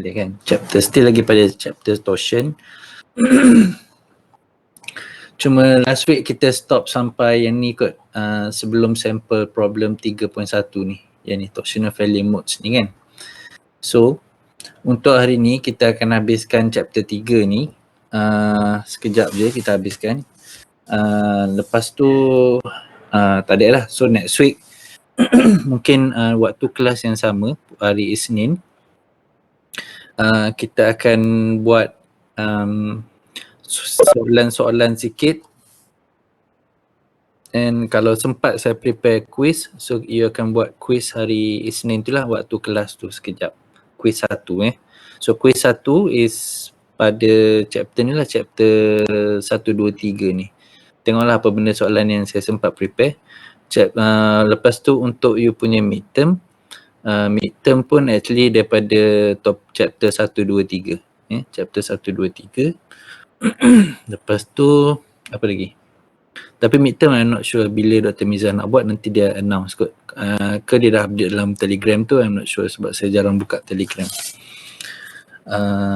boleh kan. Chapter still lagi pada chapter torsion. Cuma last week kita stop sampai yang ni kot, sebelum sample problem 3.1 ni, yang ni torsional failure modes ni kan. So untuk hari ni kita akan habiskan chapter 3 ni, sekejap je kita habiskan. Lepas tu tak ada lah. So next week mungkin waktu kelas yang sama, hari Isnin, kita akan buat soalan-soalan sikit, and kalau sempat saya prepare quiz, so you akan buat quiz hari Isnin tu lah, waktu kelas tu sekejap. Quiz 1 So quiz 1 is pada chapter ni lah, chapter 1, 2, 3 ni. Tengoklah apa benda soalan yang saya sempat prepare. Lepas tu untuk you punya midterm, midterm pun actually daripada top chapter 1, 2, 3 chapter 1, 2, 3. Lepas tu apa lagi? Tapi midterm I'm not sure bila Dr. Miza nak buat, nanti dia announce kot. Ke dia dah update dalam Telegram tu, I'm not sure sebab saya jarang buka Telegram.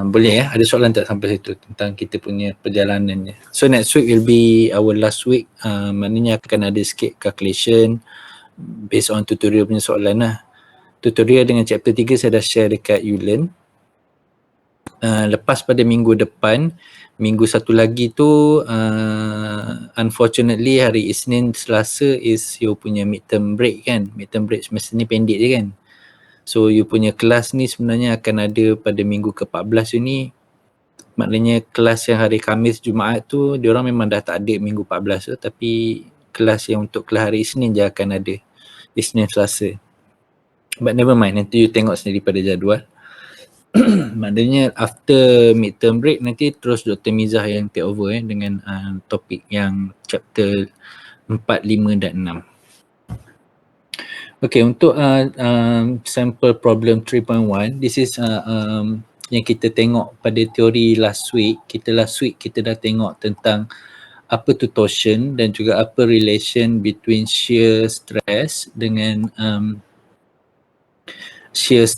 Boleh ada soalan tak sampai situ tentang kita punya perjalanannya. So next week will be our last week, maknanya akan ada sikit calculation based on tutorial punya soalan lah. Tutorial dengan chapter 3 saya dah share dekat Ulearn. Lepas pada minggu depan, minggu satu lagi tu, unfortunately hari Isnin, Selasa is you punya midterm break kan. Midterm break semester ni pendek je kan. So you punya kelas ni sebenarnya akan ada pada minggu ke-14 ni. Maknanya kelas yang hari Khamis, Jumaat tu diorang memang dah tak ada minggu 14 tu, tapi kelas yang untuk kelas hari Isnin je akan ada, Isnin, Selasa. But never mind, nanti you tengok sendiri pada jadual. Maknanya after midterm break nanti terus Dr. Mizah yang take over dengan topik yang chapter 4, 5 dan 6. Okay, untuk sample problem 3.1, this is yang kita tengok pada teori last week. Last week kita dah tengok tentang apa tu torsion dan juga apa relation between shear stress dengan shear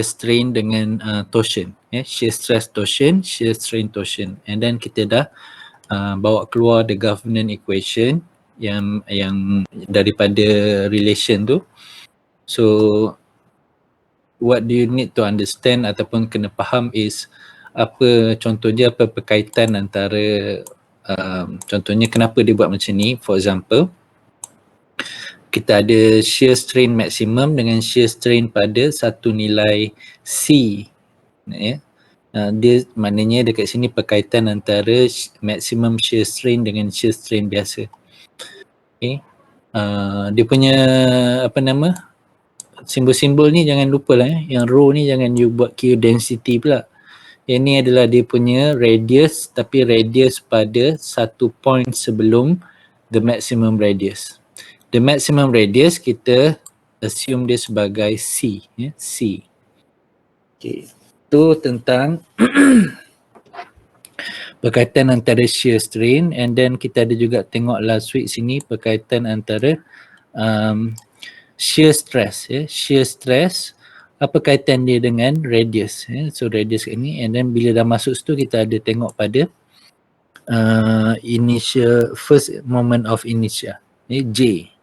strain dengan torsion. Shear stress torsion, shear strain torsion. And then kita dah bawa keluar the governance equation yang daripada relation tu. So what do you need to understand ataupun kena faham is apa contohnya, apa berkaitan antara contohnya kenapa dia buat macam ni. For example, kita ada shear strain maximum dengan shear strain pada satu nilai C. Dia maknanya dekat sini berkaitan antara maximum shear strain dengan shear strain biasa. Okay. Dia punya simbol-simbol ni jangan lupa lah yang row ni jangan you buat kira density pula. Yang ni adalah dia punya radius, tapi radius pada satu point sebelum the maximum radius. The maximum radius kita assume dia sebagai C, C. Okay. Itu tentang berkaitan antara shear strain, and then kita ada juga tengok last week sini berkaitan antara shear stress. Shear stress apa kaitan dia dengan radius. So radius ini, and then bila dah masuk situ kita ada tengok pada initial, first moment of inertia, J.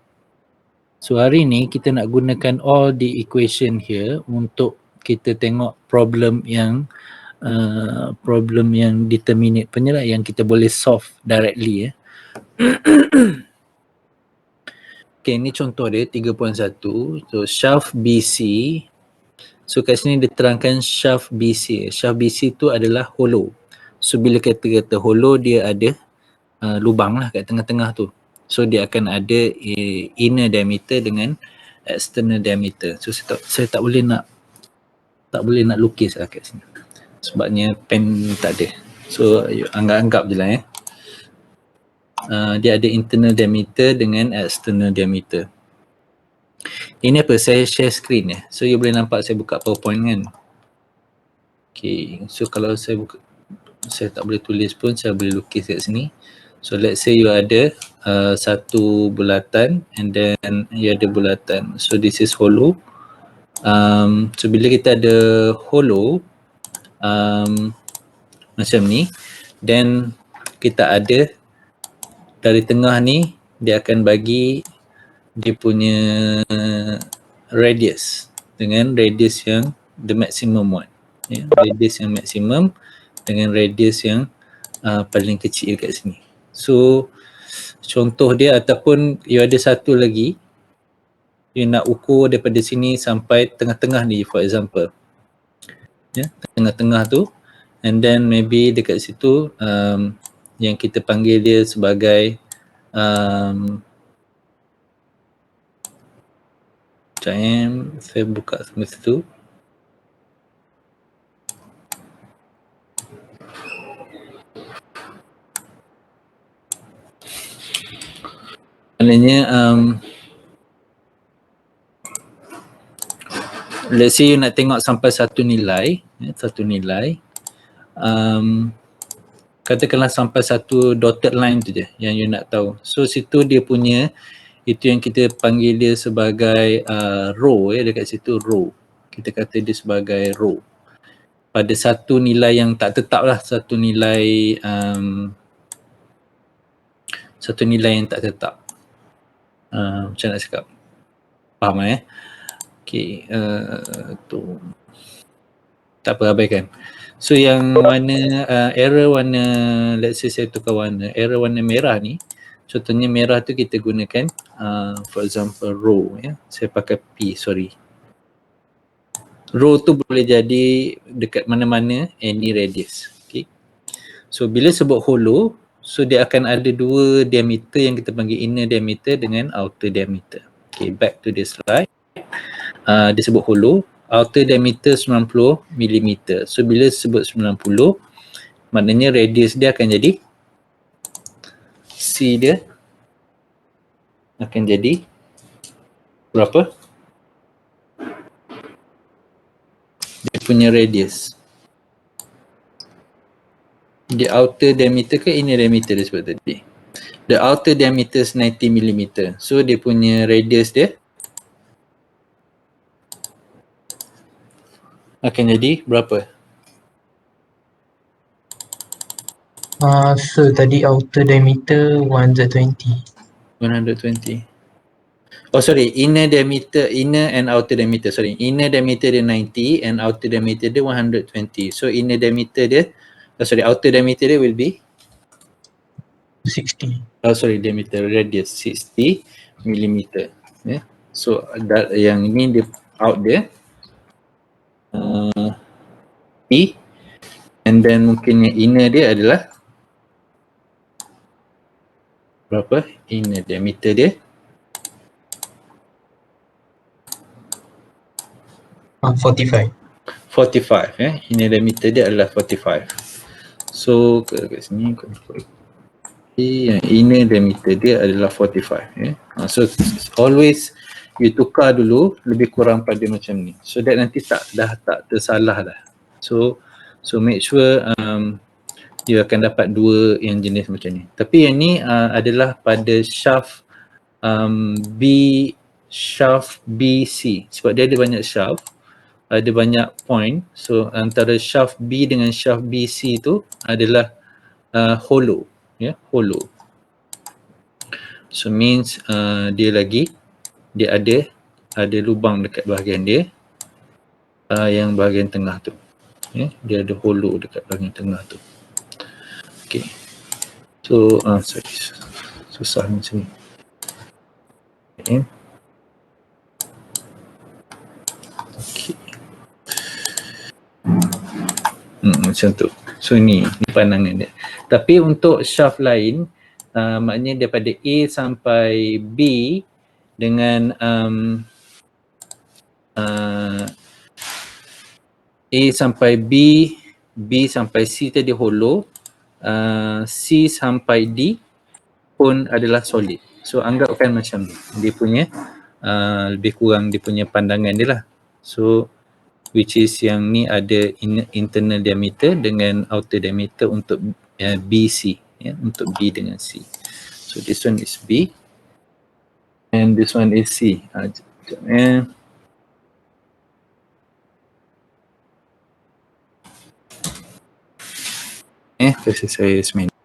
So hari ni kita nak gunakan all the equation here untuk kita tengok problem yang determinate punya lah, yang kita boleh solve directly. Okay, ni contoh dia 3.1. So shaft BC. So kat sini diterangkan shaft BC. Shaft BC tu adalah hollow. So bila kita kata hollow, dia ada lubang lah kat tengah-tengah tu. So dia akan ada inner diameter dengan external diameter. So saya tak boleh nak lukis lah kat sini sebabnya pen tak ada. So anggap-anggap je lah dia ada internal diameter dengan external diameter. Ini apa? Saya share screen so you boleh nampak saya buka PowerPoint kan. Okay, so kalau saya buka, saya tak boleh tulis pun, saya boleh lukis kat sini. So let's say you ada satu bulatan, and then you ada bulatan. So this is hollow. So bila kita ada hollow macam ni, then kita ada dari tengah ni dia akan bagi dia punya radius dengan radius yang the maximum one, radius yang maksimum dengan radius yang paling kecil kat sini. So contoh dia, ataupun you ada satu lagi, you nak ukur daripada sini sampai tengah-tengah ni for example, tengah-tengah tu, and then maybe dekat situ yang kita panggil dia sebagai saya buka semua situ. Maknanya let's say you nak tengok sampai satu nilai, katakanlah sampai satu dotted line tu je yang you nak tahu. So situ dia punya, itu yang kita panggil dia sebagai row, dekat situ row. Kita kata dia sebagai row. Pada satu nilai yang tak tetap lah, satu nilai yang tak tetap. Macam nak cakap? Faham Okay, tu. Tak apa, abaikan. So yang warna arrow warna, let's say saya tukar warna, arrow warna merah ni, contohnya merah tu kita gunakan for example row, saya pakai P, sorry. Row tu boleh jadi dekat mana-mana any radius. Okay. So bila sebut hollow, so dia akan ada dua diameter yang kita panggil inner diameter dengan outer diameter. Okay, back to this slide. Dia sebut hollow, outer diameter 90 mm. So bila sebut 90, maknanya radius dia akan jadi C dia akan jadi berapa? Dia punya radius. The outer diameter ke inner diameter dia sebut tadi? The outer diameter is 90 mm. So dia punya radius dia akan jadi berapa? So tadi outer diameter 120. Oh sorry, inner and outer diameter, sorry. Inner diameter dia 90 and outer diameter dia 120. So inner diameter dia, outer diameter dia will be 60. Diameter radius 60 mm. So yang ini dia out dia P, and then mungkin yang inner dia adalah berapa? Inner diameter dia 45. Inner diameter dia adalah 45. So kat sini yang inner diameter dia adalah 45. So always you tukar dulu lebih kurang pada macam ni. So that nanti tak tersalah dah. So make sure you akan dapat dua yang jenis macam ni. Tapi yang ni adalah pada shaft shaft BC, sebab dia ada banyak shaft, ada banyak point. So antara shaft B dengan shaft BC tu adalah hollow, hollow. So means dia ada lubang dekat bahagian dia, yang bahagian tengah tu. Dia ada hollow dekat bahagian tengah tu. Okay. So sorry, susah macam ni. Okay. Macam tu. So ni pandangan dia. Tapi untuk shaft lain, maknanya daripada A sampai B dengan A sampai B, B sampai C tadi hollow, C sampai D pun adalah solid. So anggapkan macam dia punya lebih kurang dia punya pandangan dia lah. So which is yang ni ada internal diameter dengan outer diameter untuk BC, untuk B dengan C. So this one is B and this one is C. Versi saya seminit.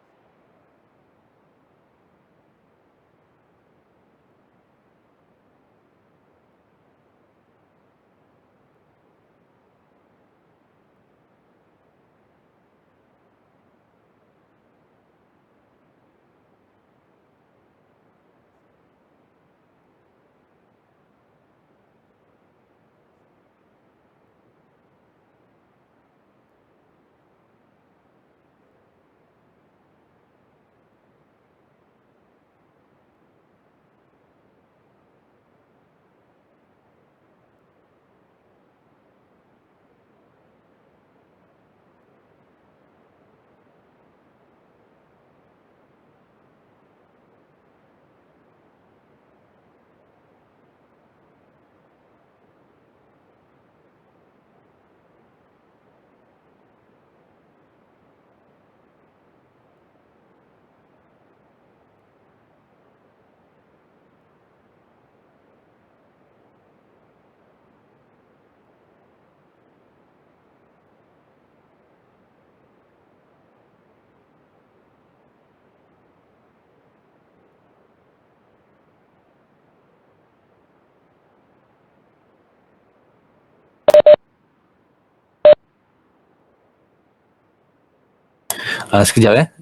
Sekejap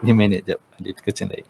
5 minit jap. Ada kecil lain.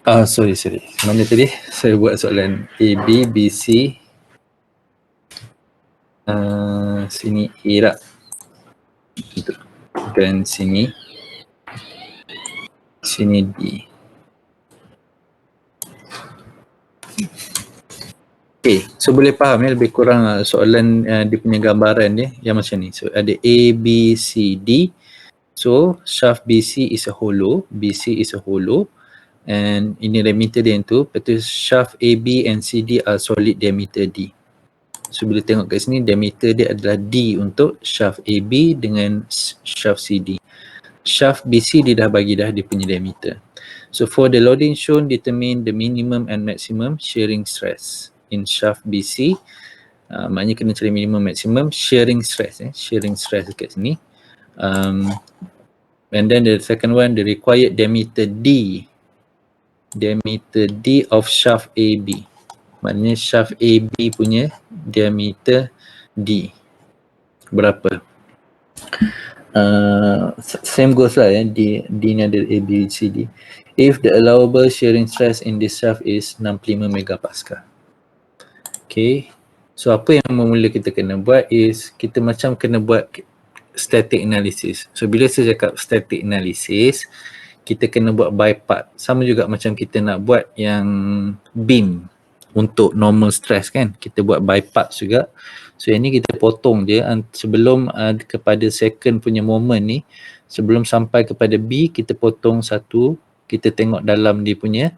Sorry. Mana tadi? Saya buat soalan A, B, B, C. Sini A tak? Dan sini D. Okay, so boleh faham ya lebih kurang soalan dia punya gambaran dia yang macam ni. So ada A, B, C, D. So shaft BC is a hollow, BC is a hollow, and ini diameter dia tu. Lepas tu shaft AB and CD are solid diameter D. So bila tengok kat sini diameter dia adalah D untuk shaft AB dengan shaft CD. Shaft BC dia dah bagi dah dia punya diameter. So for the loading shown, determine the minimum and maximum shearing stress in shaft BC. Maknanya kena cari minimum maximum shearing stress. Shearing stress dekat sini. And then the second one, the required diameter D of shaft AB. Maknanya shaft AB punya diameter D berapa? Same goes lah ya, D ni ada A, B, C, D. If the allowable shearing stress in this shaft is 65 megapascal. Okay, so apa yang mula kita kena buat is kita macam kena buat static analysis. So bila saya cakap static analysis, kita kena buat by part. Sama juga macam kita nak buat yang beam untuk normal stress kan, kita buat by part juga. So yang ni kita potong je sebelum kepada second punya moment ni, sebelum sampai kepada B, kita potong satu, kita tengok dalam dia punya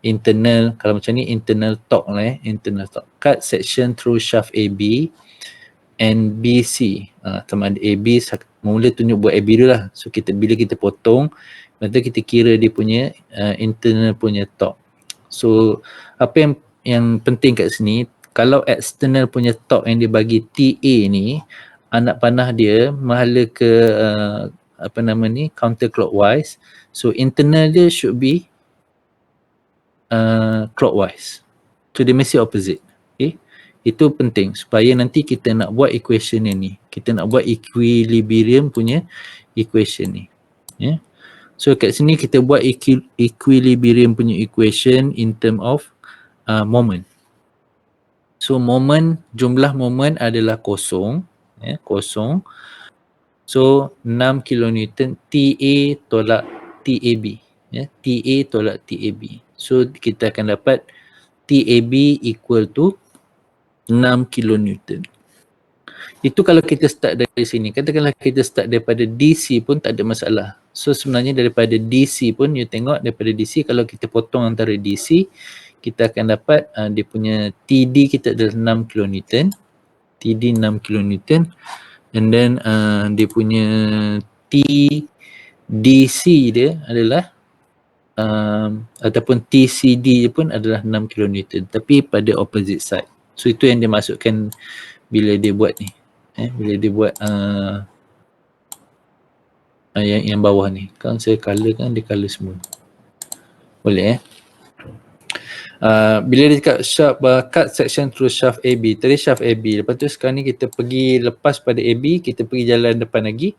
internal, kalau macam ni internal torque lah internal torque. Cut section through shaft AB and BC. Sama ada AB, mula tunjuk buat AB dulu lah. So bila kita potong, lepas tu kita kira dia punya internal punya torque. So apa yang penting kat sini, kalau external punya torque yang dia bagi TA ni, anak panah dia mahala ke counterclockwise. So internal dia should be clockwise. So dia mesti opposite. Okay, itu penting supaya nanti kita nak buat equation ni, kita nak buat equilibrium punya equation ni. Yeah. So kat sini kita buat equilibrium punya equation in term of moment. So moment, jumlah moment adalah kosong, kosong. So 6 kilonewton TA tolak TAB, TA tolak TAB. So kita akan dapat TAB equal to 6 kilonewton. Itu kalau kita start dari sini. Katakanlah kita start daripada DC pun tak ada masalah. So sebenarnya daripada DC pun, you tengok daripada DC, kalau kita potong antara DC, kita akan dapat dia punya TD kita adalah 6 kilonewton. TD 6 kilonewton. And then dia punya TDC dia adalah ataupun TCD pun adalah 6 kilonewton, tapi pada opposite side. So itu yang dia masukkan bila dia buat ni, bila dia buat yang bawah ni. Kan saya color kan, dia color semua. Boleh bila dia cakap cut section through shaft AB, tadi shaft AB, lepas tu sekarang ni kita pergi lepas pada AB, kita pergi jalan depan lagi.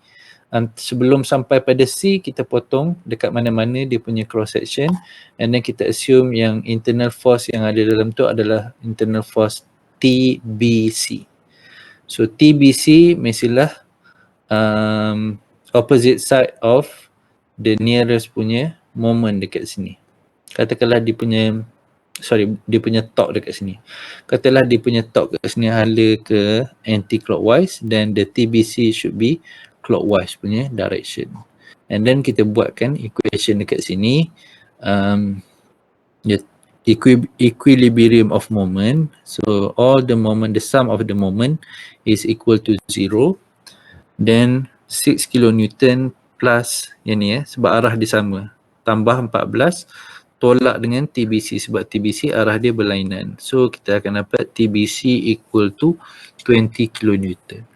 Sebelum sampai pada C, kita potong dekat mana-mana dia punya cross section, and then kita assume yang internal force yang ada dalam tu adalah internal force TBC. So TBC mestilah opposite side of the nearest punya moment dekat sini. Katakanlah dia punya torque dekat sini. Katakanlah dia punya torque dekat sini hala ke anti-clockwise, then the TBC should be clockwise punya direction. And then kita buatkan equation dekat sini, equilibrium of moment. So all the moment, the sum of the moment is equal to 0. Then 6 kilonewton plus yang ni sebab arah dia sama, tambah 14 tolak dengan TBC sebab TBC arah dia berlainan. So kita akan dapat TBC equal to 20 kilonewton.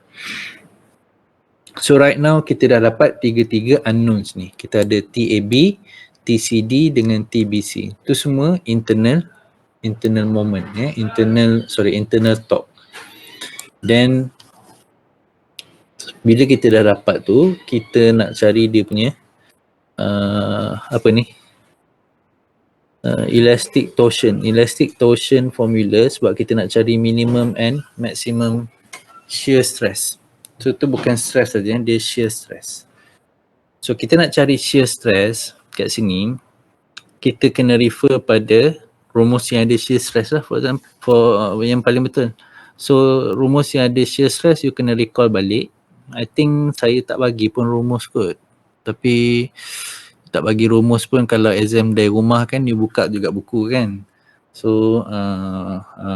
So right now kita dah dapat tiga unknowns ni. Kita ada TAB, TCD dengan TBC. Itu semua internal moment, internal torque. Then bila kita dah dapat tu, kita nak cari dia punya elastic torsion. Elastic torsion formula sebab kita nak cari minimum and maximum shear stress. So tu bukan stress saja, dia shear stress. So kita nak cari shear stress kat sini, kita kena refer pada rumus yang ada shear stress lah, for example, yang paling betul. So rumus yang ada shear stress you kena recall balik. I think saya tak bagi pun rumus kot. Tapi tak bagi rumus pun, kalau exam dari rumah kan you buka juga buku kan. So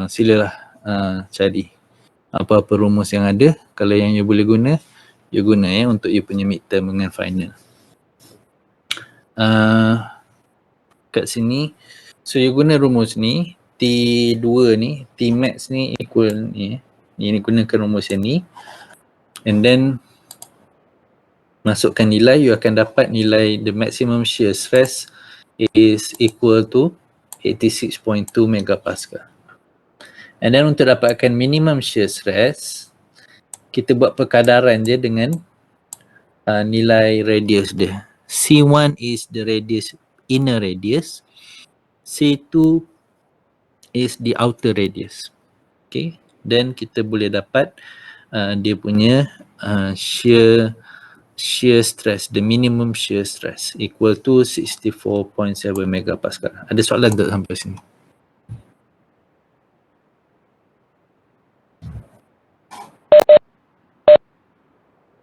silalah cari apa-apa rumus yang ada. Kalau yang you boleh guna, you guna untuk you punya midterm dengan final. Kat sini, so you guna rumus ni, T2 ni, T max ni equal ni, ni gunakan rumus yang ni, and then masukkan nilai, you akan dapat nilai the maximum shear stress is equal to 86.2 megapascal. And then untuk dapatkan minimum shear stress, kita buat perkadaran je dengan nilai radius dia. C1 is the radius, inner radius. C2 is the outer radius. Okay, then kita boleh dapat dia punya shear stress, the minimum shear stress equal to 64.7 megapascal. Ada soalan tak sampai sini?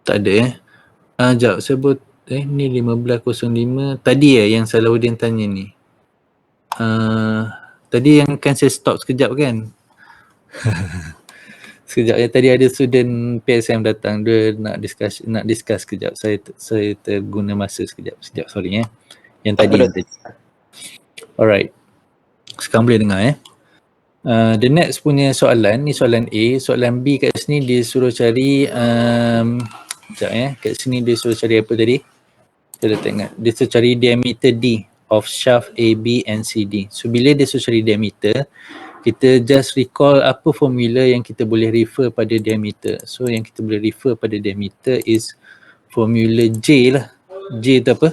Tak ada sekejap, saya buat ni 15.05 tadi yang Salahuddin tanya ni. Tadi yang kan saya stop sekejap kan. Sekejap tadi ada student PSM datang, dia nak discuss sekejap. Saya terguna masa sekejap, sorry Yang tadi. Alright. Sekarang boleh dengar the next punya soalan ni, soalan A. Soalan B kat sini dia suruh cari sekejap kat sini dia suruh cari apa tadi? Kita dah tengok. Dia suruh cari diameter D of shaft AB and CD. So bila dia suruh cari diameter, kita just recall apa formula yang kita boleh refer pada diameter. So yang kita boleh refer pada diameter is formula J lah. J tu apa?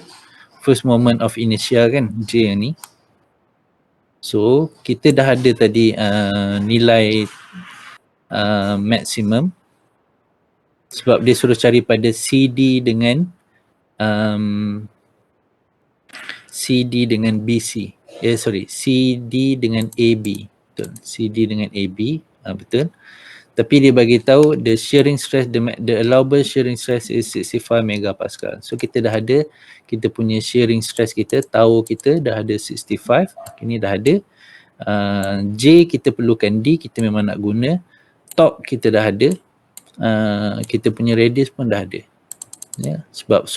First moment of inertia kan, J ni. So kita dah ada tadi nilai maximum, sebab dia suruh cari pada CD dengan BC. CD dengan AB. Betul. CD dengan AB. Betul. Tapi dia bagi tahu the shearing stress, the allowable shearing stress is 65 megapascal. So kita dah ada kita punya shearing stress, kita tahu kita dah ada 65. Ini dah ada. J kita perlukan D, kita memang nak guna. Top kita dah ada. Kita punya radius pun dah ada. Sebab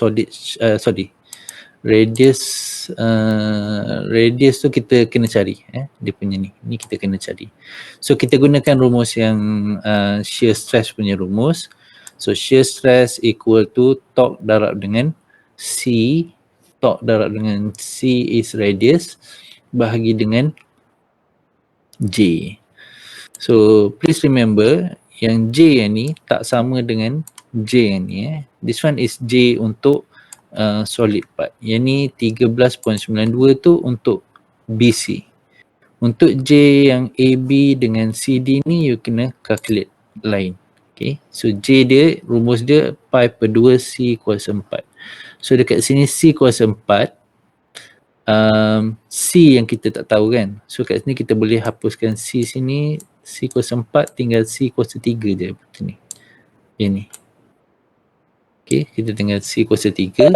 radius tu kita kena cari dia punya ni kita kena cari. So kita gunakan rumus yang shear stress punya rumus. So shear stress equal to torque darab dengan C. Torque darab dengan C is radius bahagi dengan J. So please remember yang J yang ni tak sama dengan J yang ni This one is J untuk solid part. Yang ni 13.92 tu untuk BC. Untuk J yang AB dengan CD ni you kena calculate lain. Okay. So J dia, rumus dia pi per 2 C kuasa 4. So dekat sini C kuasa 4. C yang kita tak tahu kan. So kat sini kita boleh hapuskan C sini. C kuasa 4 tinggal C kuasa 3 je. Macam ni. Yang ni. Okay, kita tinggal C kuasa 3.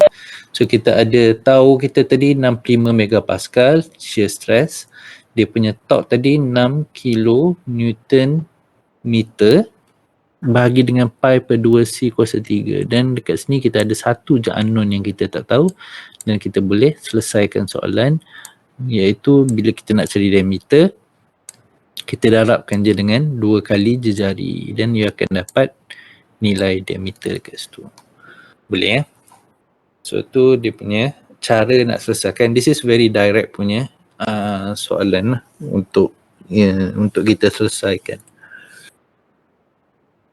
So kita ada tahu kita tadi 65 megapascal shear stress. Dia punya torque tadi 6 kilo Newton meter bahagi dengan pi per 2 C kuasa 3. Dan dekat sini kita ada satu je unknown yang kita tak tahu. Dan kita boleh selesaikan soalan, iaitu bila kita nak cari diameter, kita darabkan je dengan 2 kali jejari dan you akan dapat nilai diameter dekat situ. Boleh So tu dia punya cara nak selesaikan. This is very direct punya soalan lah untuk kita selesaikan.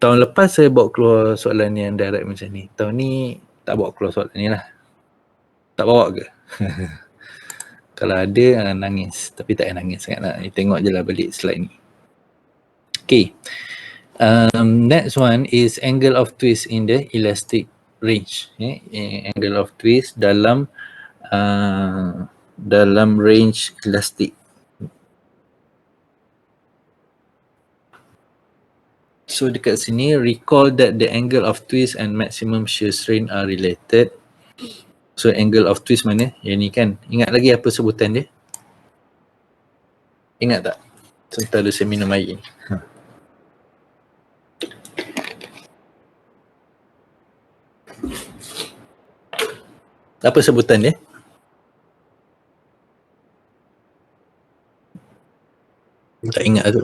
Tahun lepas saya bawa keluar soalan yang direct macam ni. Tahun ni tak bawa keluar soalan ni lah. Tak bawa ke? Kalau ada nangis, tapi tak payah nangis sangat lah. Tengok je lah balik slide ni. Okay. Next one is angle of twist in the elastic range. Angle of twist dalam range elastic. So dekat sini, recall that the angle of twist and maximum shear strain are related. So angle of twist mana? Yang ni kan. Ingat lagi apa sebutan dia? Ingat tak? Sebentar saya minum air. Apa sebutan dia? Tak ingat tu.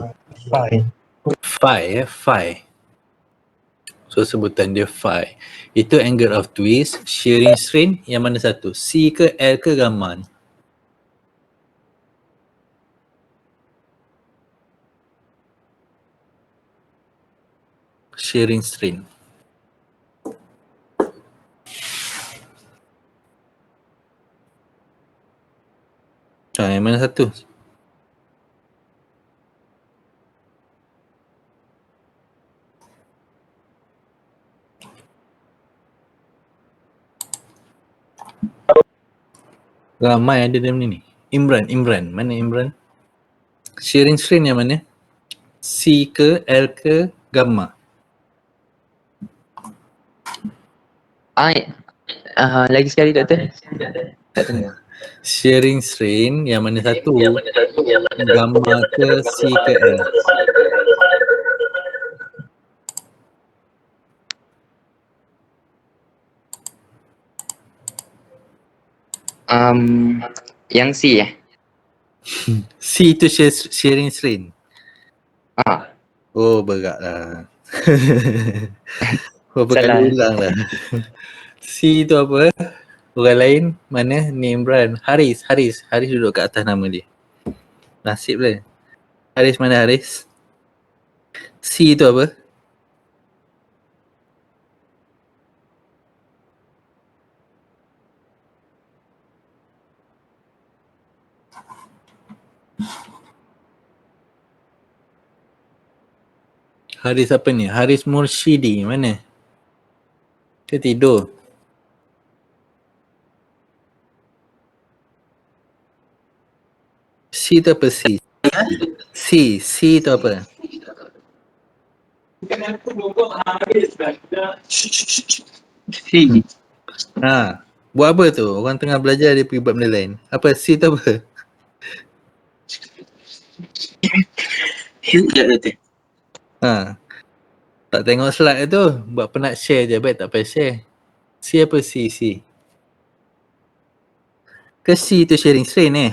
Phi. So sebutan dia phi. Itu angle of twist, shearing strain yang mana satu? C ke L ke gamma? Shearing strain. Yang mana satu? Ramai ada dalam ni. Imran. Mana Imran? Shearing strain yang mana? C ke L ke gamma? Lagi sekali doktor. Tak dengar. Shearing strain yang mana satu? Gamma ke C ke L? Yang C C tu shearing strain. Oh berat lah. Berapa kali ulang lah. C tu apa? Orang lain mana? Ni Imran. Haris duduk kat atas nama dia. Nasib lah. Haris mana Haris? C tu apa? Haris apa ni? Haris Mursyidi mana? Dia tidur. C tu apa C? C tu apa? C. Buat apa tu? Orang tengah belajar dia pergi buat benda lain. Apa C tu apa? Tak tengok slide tu. Buat penat share je. Baik tak payah share. C apa C? Ke C tu sharing strain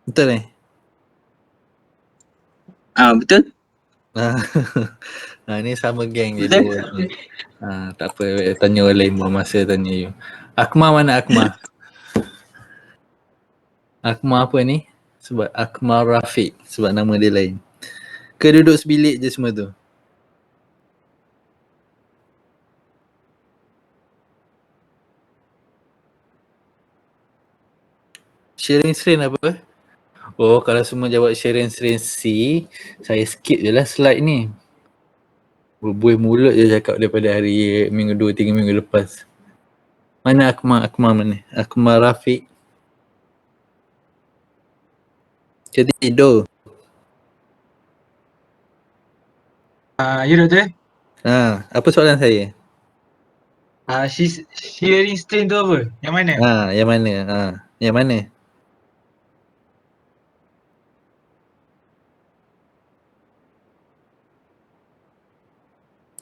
Betul Betul. Ni sama geng je dua. Tak apa, tanya orang lain buang masa tanya you. Akmal mana Akmal? Akmal apa ni? Sebab Akmal Rafiq, sebab nama dia lain. Ke duduk sebilik je semua tu? Sharing strain apa? Oh, kalau semua jawab sharing strain C, saya skip je lah slide ni. Berbuih mulut je cakap daripada hari minggu 2-3 minggu lepas. Mana Akmal mana? Akmal Rafiq. Dia tidur. Ya doktor. Apa soalan saya? Shearing strain tu apa? Yang mana? Yang mana? Yang mana?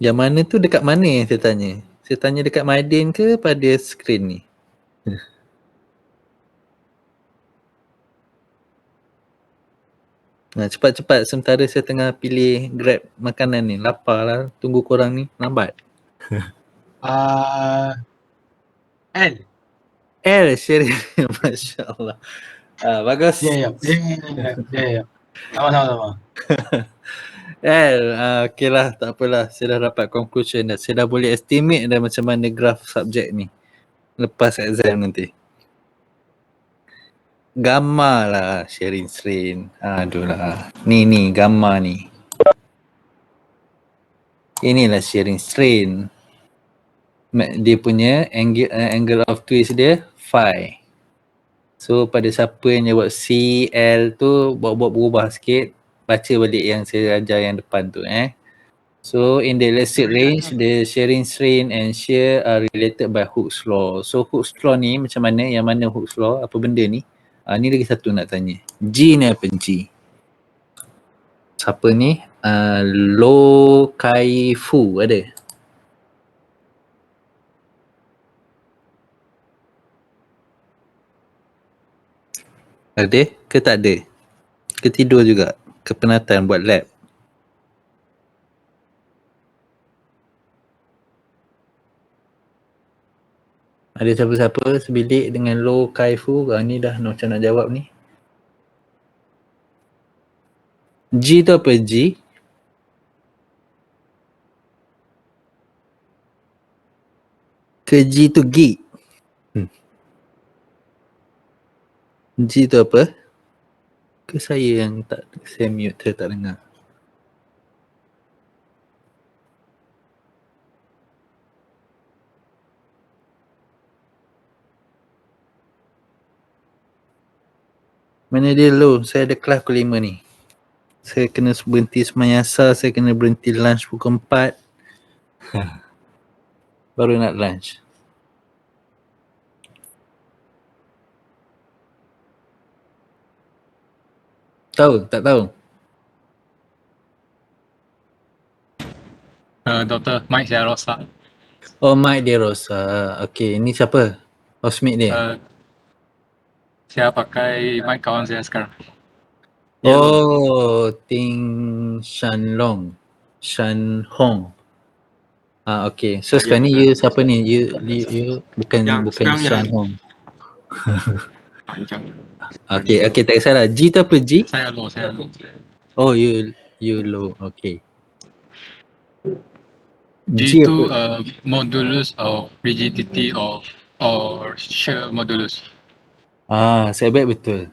Yang mana tu dekat mana yang saya tanya? Saya tanya dekat Madin ke pada skrin ni? Cepat-cepat sementara saya tengah pilih grab makanan ni. Lapar lah, tunggu korang ni, lambat. L, sharing. Masya Allah. Bagus. Ya. Sama. Okay lah, tak apalah. Saya dah dapat conclusion dah. Saya dah boleh estimate dah macam mana graph subjek ni lepas exam nanti. Gamma lah sharing strain. Aduh lah. Ni gamma ni. Inilah sharing strain. Dia punya angle of twist dia phi. So pada siapa yang jawab C, L tu buat berubah sikit. Baca balik yang saya ajar yang depan tu So in the elastic range, the shearing strain and shear are related by Hooke's law. So Hooke's law ni macam mana? Yang mana Hooke's law? Apa benda ni? Ni lagi satu nak tanya. G ni apa G? Siapa ni? Lo Kai Fu ada? Ada ke tak ada? Ke tidur juga? Kepenatan buat lab? Ada siapa-siapa sebilik dengan Lo Kai Fu? Ni dah macam nak jawab ni. G tu apa G? Ke G tu geek? G tu apa? Ke saya yang tak, saya mute, saya tak dengar. Mana dia low? Saya ada kelas pukul 5 ni. Saya kena berhenti sembahyang asar, saya kena berhenti lunch pukul 4. Baru nak lunch. Tahu? Tak tahu? Dr. Mike Rosa. Oh, Mike De Rosa. Okay, ni siapa? Housemate dia? Saya pakai mic kawan saya sekarang. Oh, Ting Shan Long. Shan Hong. Okay. So sekarang ni you siapa ni? You bukan Shan Hong. Panjang. Okay, tak kisahlah. G tu apa G? Saya low. Oh, you low. Okay. G itu modulus of rigidity or shear modulus. Saya bet betul.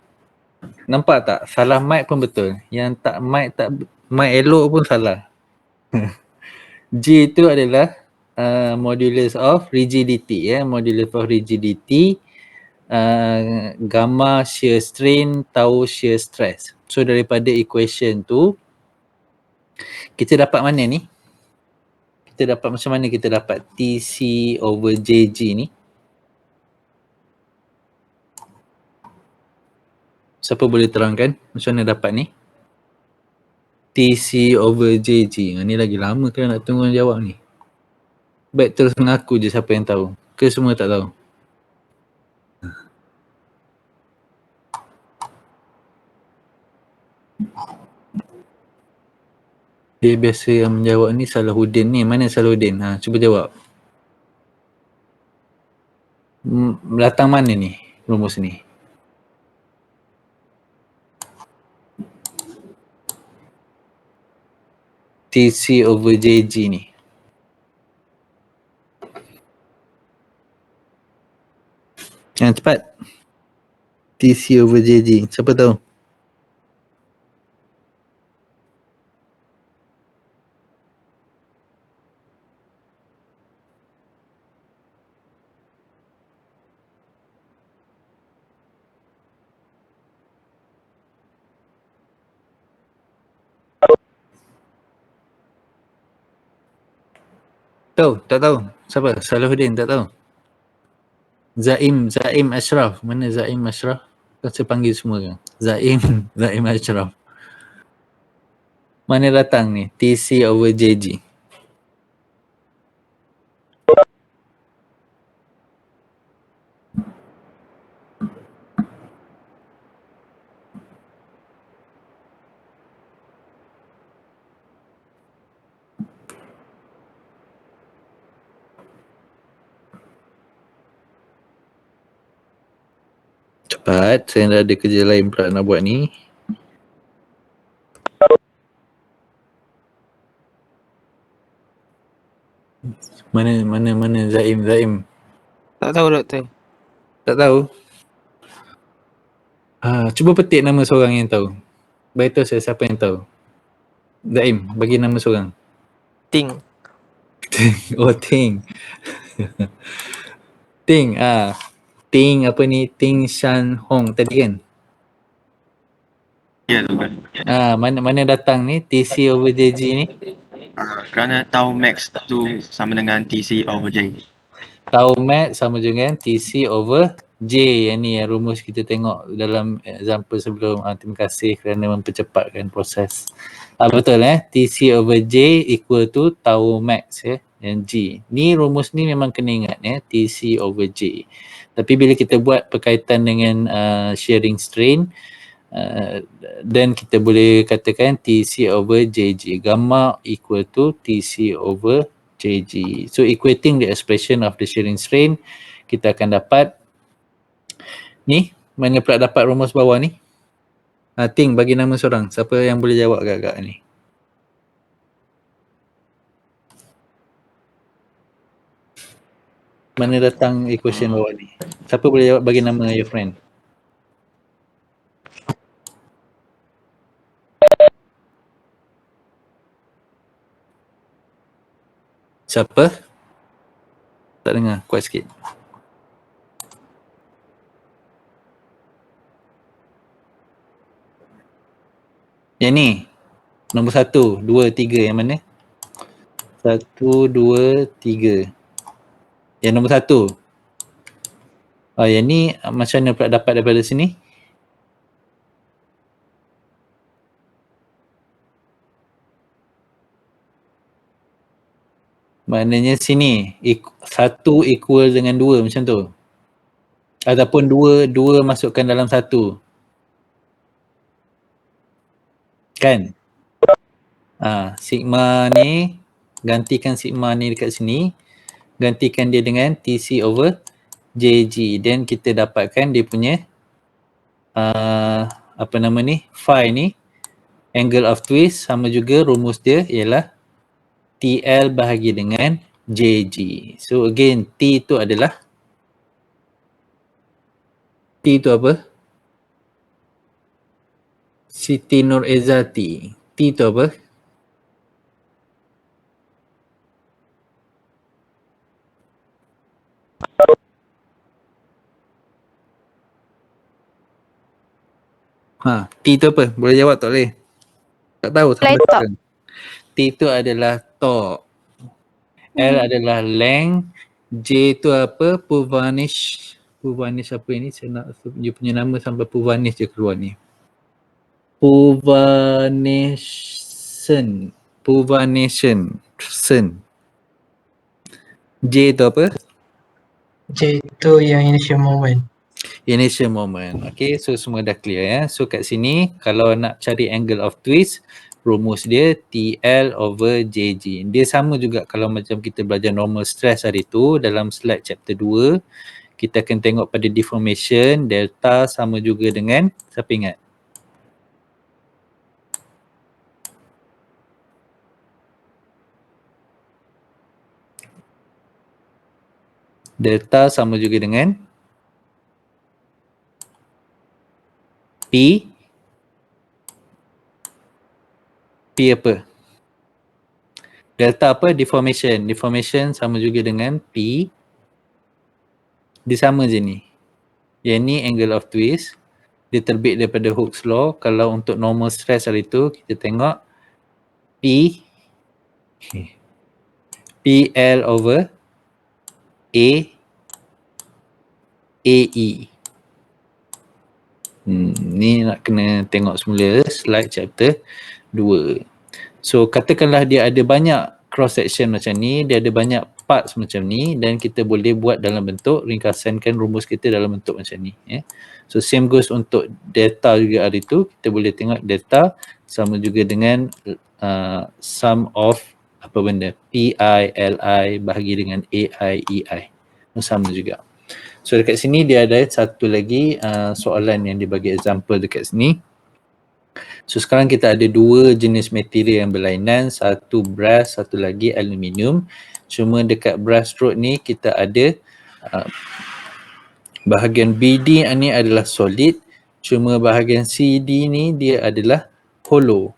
Nampak tak? Salah mic pun betul. Yang tak mic elok pun salah. G itu adalah modulus of rigidity modulus of rigidity, gamma shear strain, tau shear stress. So daripada equation tu kita dapat mana ni? Kita dapat macam mana kita dapat TC over JG ni? Siapa boleh terangkan macam mana dapat ni? TC over JG. Ni lagi lama kan nak tunggu jawab ni. Baik terus mengaku je siapa yang tahu. Ke semua tak tahu? Dia biasa yang menjawab ni Salahuddin ni. Mana Salahuddin? Cuba jawab. Datang mana ni rumus ni? TC over JG ni. Yang cepat. TC over JG. Siapa tahu? Tahu? Tak tahu? Siapa? Salahuddin tak tahu? Zaim Ashraf. Mana Zaim Ashraf? Kan saya panggil semua kan? Zaim Ashraf. Mana datang ni? TC over JG. Cepat, saya dah ada kerja lain pula nak buat ni. Mana Zaim? Tak tahu doktor. Tak tahu? Cuba petik nama seorang yang tahu. Beritahu saya siapa yang tahu. Zaim, bagi nama seorang. Ting. Oh, Ting. Ting, Ting apa ni? Ting Shan Hong tadi kan? Ya, Tuan. Mana datang ni TC over JG ni? Kerana tau max tu sama dengan TC over J. Tau max sama dengan TC over J, yang ni yang rumus kita tengok dalam example sebelum. Terima kasih kerana mempercepatkan proses. Betul TC over J equal to tau max yang G. Ni rumus ni memang kena ingat TC over J. Tapi bila kita buat berkaitan dengan shearing strain, dan kita boleh katakan TC over JG, gamma equal to TC over JG. So equating the expression of the shearing strain, kita akan dapat ni. Mana pula dapat rumus bawah ni? Ting, bagi nama seorang. Siapa yang boleh jawab agak-agak ni? Mana datang equation bawah ni? Siapa boleh jawab, bagi nama your friend? Siapa? Tak dengar, kuat sikit. Yang ni, nombor 1, 2, 3, yang mana? 1, 2, 3. Yang nombor 1. Yang ni macam mana pula dapat daripada sini? Maknanya sini 1 equal dengan 2 macam tu. Ataupun 2 masukkan dalam 1. Kan? Sigma ni, gantikan sigma ni dekat sini. Gantikan dia dengan TC over JG. Dan kita dapatkan dia punya apa nama ni? Phi ni. Angle of twist sama juga rumus dia ialah TL bahagi dengan JG. So again, T tu adalah T tu apa? Siti Nur Ezati. T tu apa? T tu apa? Boleh jawab tak boleh? Tak tahu sampai sekarang. T tu adalah torque. L adalah length. J tu apa? Purvanish. Purvanish apa ini? Saya nak dia punya nama sampai Purvanish je keluar ni. Purvanation. J tu apa? J tu yang initial moment. Initial moment. Okay, so semua dah clear So kat sini kalau nak cari angle of twist, rumus dia TL over JG. Dia sama juga kalau macam kita belajar normal stress hari tu dalam slide chapter 2. Kita akan tengok pada deformation, delta sama juga dengan, siapa ingat? Delta sama juga dengan P apa? Delta apa? Deformation. Deformation sama juga dengan P. Dia sama je ni. Yang ni angle of twist. Dia terbit daripada Hooke's law. Kalau untuk normal stress hari tu, kita tengok PL over AE. Ni nak kena tengok semula slide chapter 2. So katakanlah dia ada banyak cross section macam ni, dia ada banyak parts macam ni, dan kita boleh buat dalam bentuk, ringkasankan rumus kita dalam bentuk macam ni So same goes untuk delta juga hari tu. Kita boleh tengok delta sama juga dengan sum of apa benda, PI, LI bahagi dengan AI, EI. Sama juga. So dekat sini dia ada satu lagi soalan yang dibagi example dekat sini. So sekarang kita ada 2 jenis material yang berlainan, satu brass, satu lagi aluminium. Cuma dekat brass rod ni kita ada bahagian BD ni adalah solid, Cuma bahagian CD ni dia adalah hollow.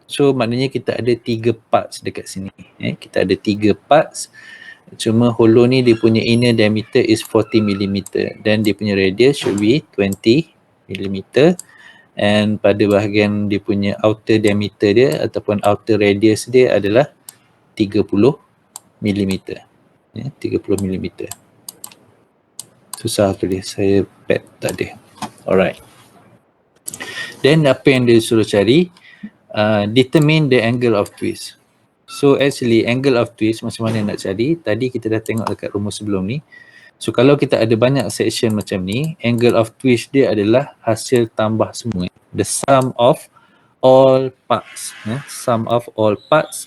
So maknanya kita ada 3 parts dekat sini. Kita ada 3 parts. Cuma hollow ni dia punya inner diameter is 40mm dan dia punya radius should be 20mm, and pada bahagian dia punya outer diameter dia ataupun outer radius dia adalah 30mm. 30mm. Susah tulis, saya pad tak ada. Alright. Then apa yang dia suruh cari? Determine the angle of twist. So actually angle of twist macam mana nak cari? Tadi kita dah tengok dekat rumus sebelum ni. So kalau kita ada banyak section macam ni, angle of twist dia adalah hasil tambah semua. The sum of all parts. Sum of all parts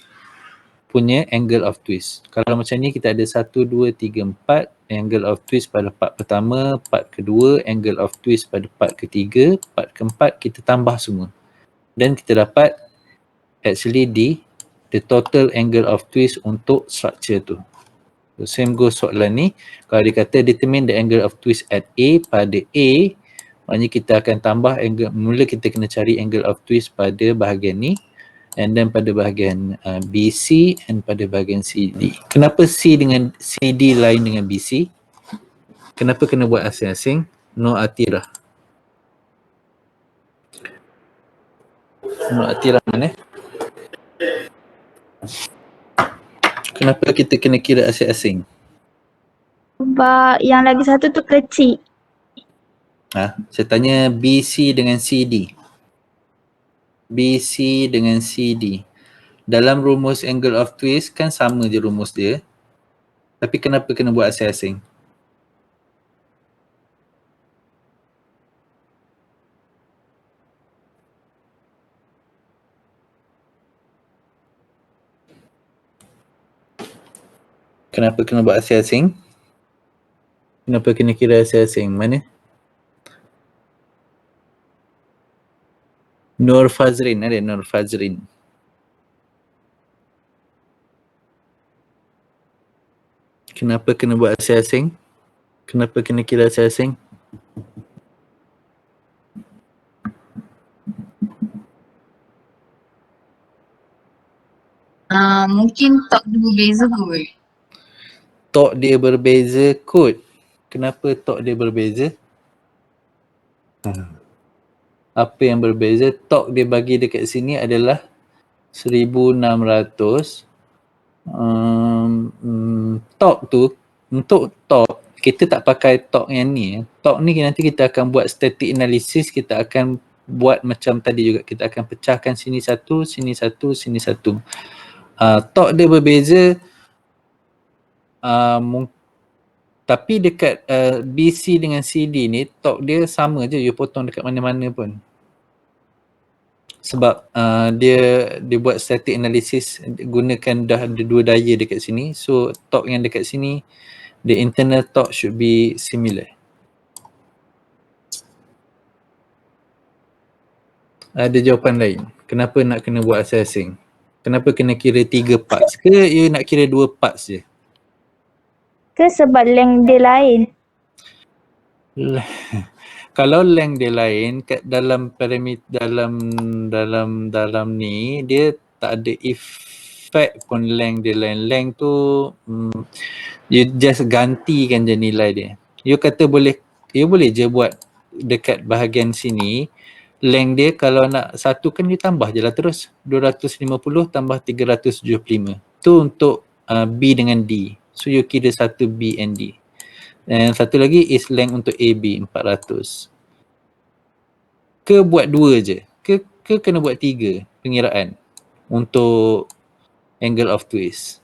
punya angle of twist. Kalau macam ni kita ada 1, 2, 3, 4 angle of twist pada part pertama, part kedua, angle of twist pada part ketiga, part keempat kita tambah semua. Dan kita dapat actually the total angle of twist untuk structure tu. So same goes soalan ni. Kalau dia kata determine the angle of twist at A, pada A, maknanya kita akan tambah angle, mula kita kena cari angle of twist pada bahagian ni, and then pada bahagian BC and pada bahagian CD. Kenapa C dengan CD lain dengan BC? Kenapa kena buat asing-asing? No atirah. No atirah mana? Kenapa kita kena kira asing-asing? Sebab yang lagi satu tu kecil. Saya tanya BC dengan CD. BC dengan CD. Dalam rumus angle of twist kan sama je rumus dia. Tapi kenapa kena buat asing-asing? Kenapa kena buat asing-asing? Kenapa kena kira asing-asing? Mana? Nur Fazrin, ada Nur Fazrin. Kenapa kena buat asing-asing? Kenapa kena kira asing-asing? Mungkin tak berbeza kot. Tok dia berbeza kot. Kenapa tok dia berbeza? Apa yang berbeza? Tok dia bagi dekat sini adalah 1600. Tok tu, untuk tok kita tak pakai tok yang ni. Tok ni nanti kita akan buat static analysis, kita akan buat macam tadi juga, kita akan pecahkan sini satu, sini satu, sini satu. Tok dia berbeza, tapi dekat BC dengan CD ni tok dia sama je, you potong dekat mana-mana pun. Sebab dia buat static analysis gunakan dah ada dua daya dekat sini. So tok yang dekat sini, the internal tok should be similar. Ada jawapan lain? Kenapa nak kena buat asing-asing? Kenapa kena kira 3 parts? Ke you nak kira 2 parts je? Ke sebab length dia lain? Kalau length dia lain, kat dalam parameter dalam ni dia tak ada effect pun length dia lain. Length tu you just gantikan je nilai dia. You kata you boleh je buat dekat bahagian sini, length dia kalau nak satu kan you tambah je lah terus. 250 tambah 375. Tu untuk B dengan D. So you kira satu B and D. Dan satu lagi is length untuk AB 400. Ke buat 2 je? Ke kena buat 3 pengiraan untuk angle of twist?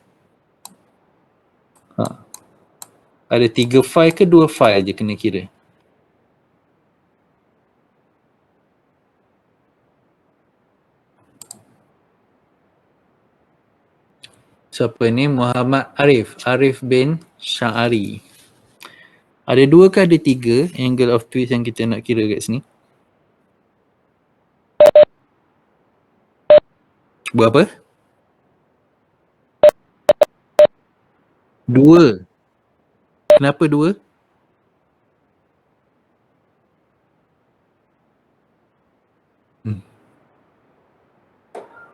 Ada 3 file ke 2 file je kena kira? Siapa ni? Muhammad Arif bin Syari. Ada 2 ke ada 3 angle of twist yang kita nak kira kat sini? Buat apa? 2. Kenapa 2?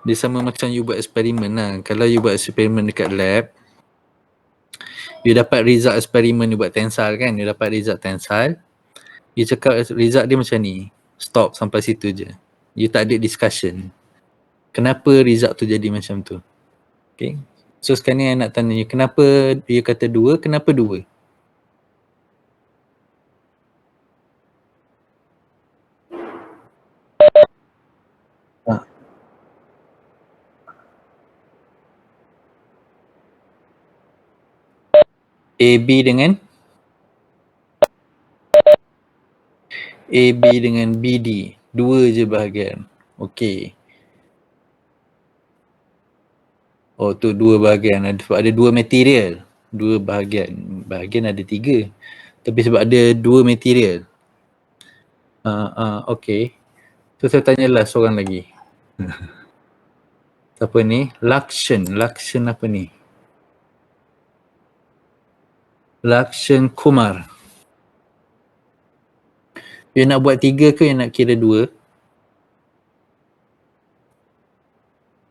Dia sama macam you buat eksperimen lah. Kalau you buat eksperimen dekat lab, you dapat result eksperimen you buat tensile kan, you dapat result tensile, you cakap result dia macam ni, stop sampai situ je. You tak ada discussion. Kenapa result tu jadi macam tu? Okay. So sekarang ni I nak tanya you, kenapa you kata 2, kenapa 2? AB dengan BD, 2 je bahagian. Okey. Oh tu 2 bahagian, sebab ada 2 material. 2 bahagian. Bahagian ada 3. Tapi sebab ada 2 material. Okey. So saya tanyalah seorang lagi. Siapa ni? Lakshan apa ni? Lakshan Kumar. You nak buat 3 ke you nak kira 2?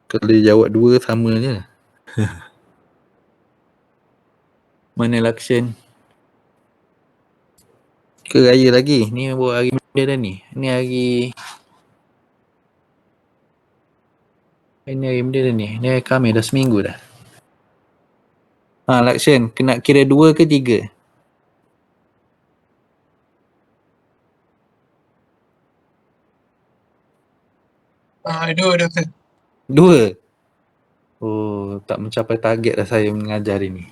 Kalau dia jawab 2 sama je. Mana Lakshan? Ke raya lagi? Ni baru hari dia dah ni. Ni hari dia dah ni. Ni hari Khamis dah seminggu dah. Lakshan, kena kira 2 ke 3? Dua. 2? Oh, tak mencapai target dah saya mengajar ini.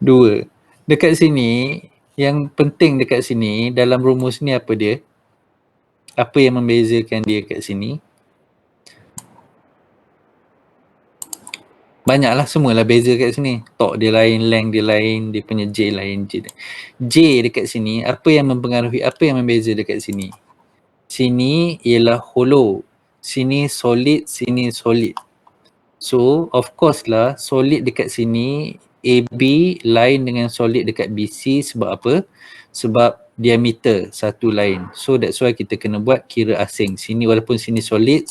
2. Dekat sini, yang penting dekat sini, dalam rumus ni apa dia? Apa yang membezakan dia kat sini? Banyaklah, semualah beza kat sini. Tok dia lain, length dia lain, dia punya J lain. J dekat sini, apa yang mempengaruhi, apa yang membeza dekat sini? Sini ialah hollow. Sini solid, sini solid. So, of course lah, solid dekat sini, AB lain dengan solid dekat BC sebab apa? Sebab diameter satu lain. So, that's why kita kena buat kira asing. Sini walaupun sini solid,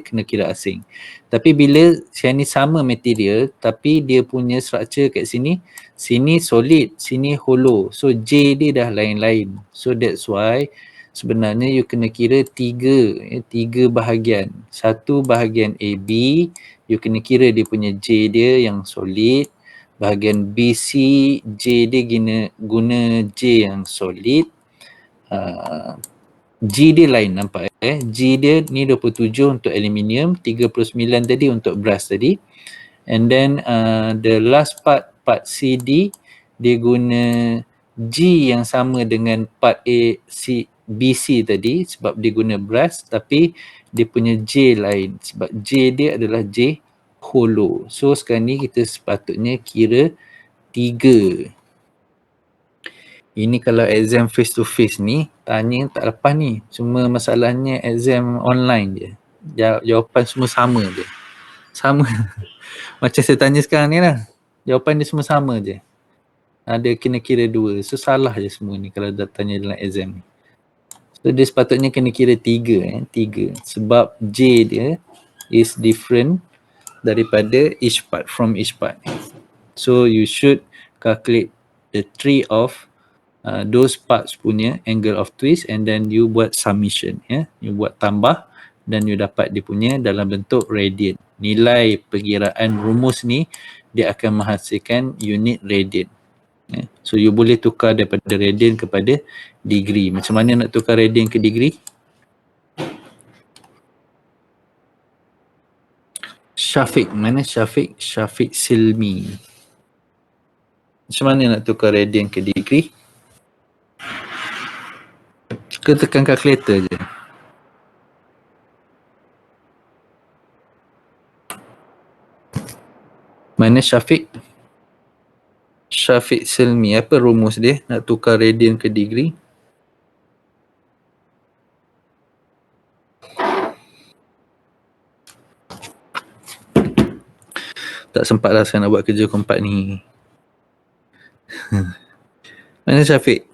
kena kira asing. Tapi bila yang ni sama material, tapi dia punya structure kat sini, sini solid, sini hollow. So, J dia dah lain-lain. So, that's why sebenarnya you kena kira 3 bahagian. Satu bahagian AB, you kena kira dia punya J dia yang solid. Bahagian BC, J dia guna J yang solid. G dia lain, nampak G dia ni 27 untuk aluminium, 39 tadi untuk brass tadi. And then the last part CD, dia guna G yang sama dengan part BC tadi sebab dia guna brass, tapi dia punya J lain sebab J dia adalah J hollow. So sekarang ni kita sepatutnya kira 3. Ini kalau exam face to face ni, tanya tak lepas ni. Cuma masalahnya exam online je. Jawapan semua sama je. Sama. Macam saya tanya sekarang ni lah. Jawapan dia semua sama je. Ada kena kira 2. So salah je semua ni kalau dah tanya dalam exam ni. So dia sepatutnya kena kira 3. 3. Sebab J dia is different daripada each part, from each part. So you should calculate the 3 of those parts punya angle of twist and then you buat summation. You buat tambah dan you dapat dia punya dalam bentuk radian. Nilai perkiraan rumus ni dia akan menghasilkan unit radian. So you boleh tukar daripada radian kepada degree. Macam mana nak tukar radian ke degree? Syafiq, mana Syafiq? Syafiq Silmi. Macam mana nak tukar radian ke degree? Ke tekan calculator je. Mana Syafiq? Syafiq Silmi. Apa rumus dia nak tukar radian ke degree? Tak sempat lah saya nak buat kerja kompak ni. Mana Syafiq?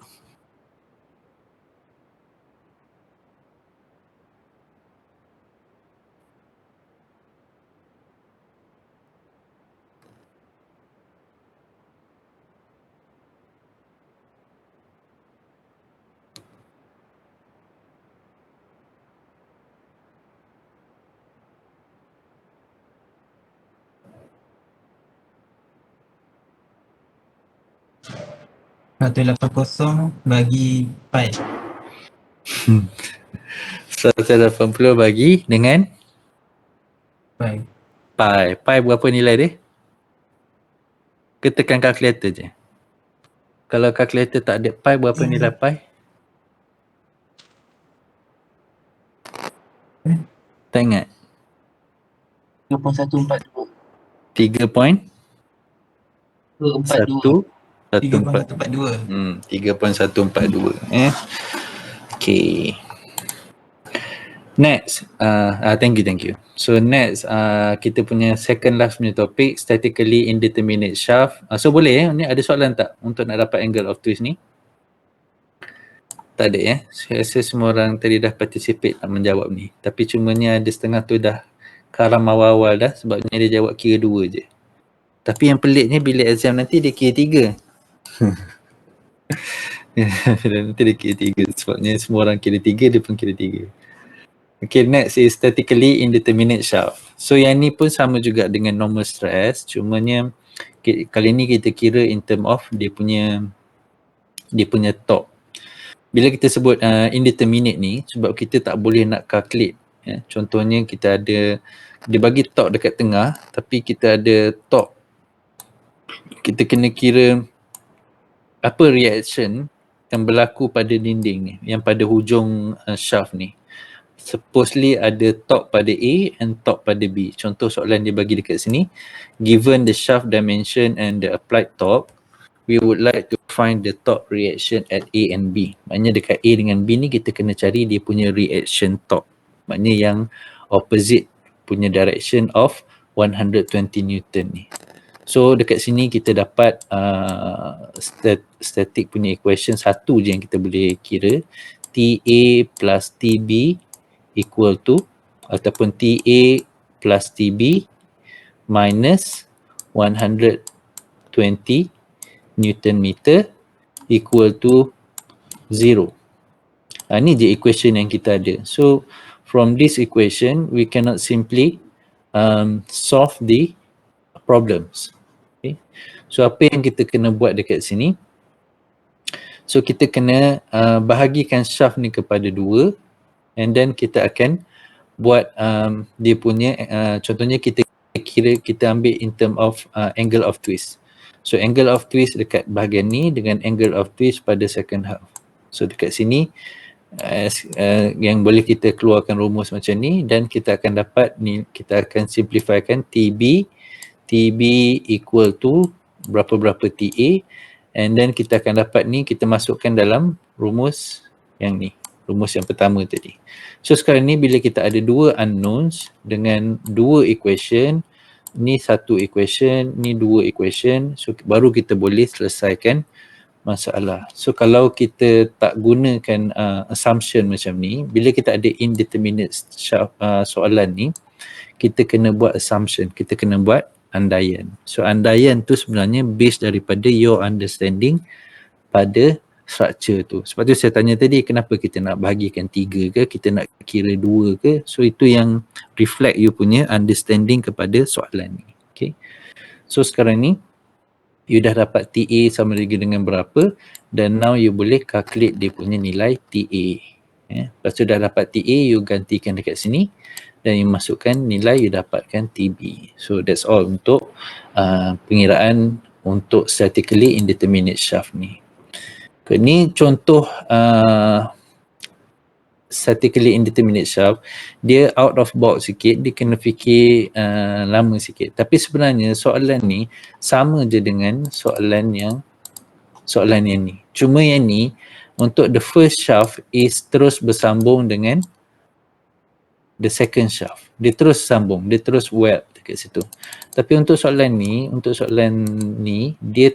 180 bagi pi. 180 bagi dengan Pi. pi. Pi berapa nilai dia? Kita tekan kalkulator je. Kalau kalkulator tak ada pi, berapa nilai pi? Tak ingat? 3.142. 3.1 3.142. 3.142 Okay. Next, thank you. So next, kita punya second last punya topik, statically indeterminate shaft. So boleh ni ada soalan tak untuk nak dapat angle of twist ni? Tak ada saya rasa semua orang tadi dah participate nak menjawab ni. Tapi cumanya ada setengah tu dah karam awal-awal dah sebabnya dia jawab kira 2 je. Tapi yang peliknya bila exam nanti dia kira 3. Nanti dia kira 3 sebabnya semua orang kira 3, dia pun kira 3. Okay, next is statically indeterminate shaft. So yang ni pun sama juga dengan normal stress, cumanya kali ni kita kira in term of dia punya torque. Bila kita sebut indeterminate ni, sebab kita tak boleh nak calculate. Contohnya kita ada, dia bagi torque dekat tengah, tapi kita ada torque. Kita kena kira apa reaction yang berlaku pada dinding ni, yang pada hujung shaft ni. Supposedly ada torque pada A and torque pada B. Contoh soalan dia bagi dekat sini. Given the shaft dimension and the applied torque, we would like to find the torque reaction at A and B. Maknanya dekat A dengan B ni kita kena cari dia punya reaction torque. Maknanya yang opposite punya direction of 120 Newton ni. So dekat sini kita dapat static punya equation satu je yang kita boleh kira. TA plus TB equal to, ataupun TA plus TB minus 120 Newton meter equal to 0. Ni je equation yang kita ada. So from this equation we cannot simply solve the problems. Okay. So apa yang kita kena buat dekat sini? So kita kena bahagikan shaft ni kepada 2, and then kita akan buat dia punya contohnya kita ambil in term of angle of twist. So angle of twist dekat bahagian ni dengan angle of twist pada second half. So dekat sini yang boleh kita keluarkan rumus macam ni, dan kita akan dapat ni, kita akan simplifykan TB equal to berapa-berapa TA, and then kita akan dapat ni, kita masukkan dalam rumus yang ni, rumus yang pertama tadi. So sekarang ni bila kita ada 2 unknowns dengan 2 equation, ni 1 equation, ni 2 equation, so baru kita boleh selesaikan masalah. So kalau kita tak gunakan assumption macam ni, bila kita ada indeterminate soalan ni, kita kena buat assumption, kita kena buat andaian. So andaian tu sebenarnya based daripada your understanding pada structure tu. Sebab tu saya tanya tadi, kenapa kita nak bahagikan 3 ke, kita nak kira 2 ke. So itu yang reflect you punya understanding kepada soalan ni. Okay. So sekarang ni you dah dapat TA sama lagi dengan berapa, dan now you boleh calculate dia punya nilai TA. Lepas tu dah dapat TA, you gantikan dekat sini dan you masukkan nilai, you dapatkan TB. So that's all untuk pengiraan untuk statically indeterminate shaft ni. Ni contoh statically indeterminate shaft. Dia out of box sikit, dia kena fikir lama sikit. Tapi sebenarnya soalan ni sama je dengan soalan yang ni. Cuma yang ni untuk the first shaft is terus bersambung dengan the second shaft. Dia terus sambung, dia terus weld dekat situ. Tapi untuk soalan ni dia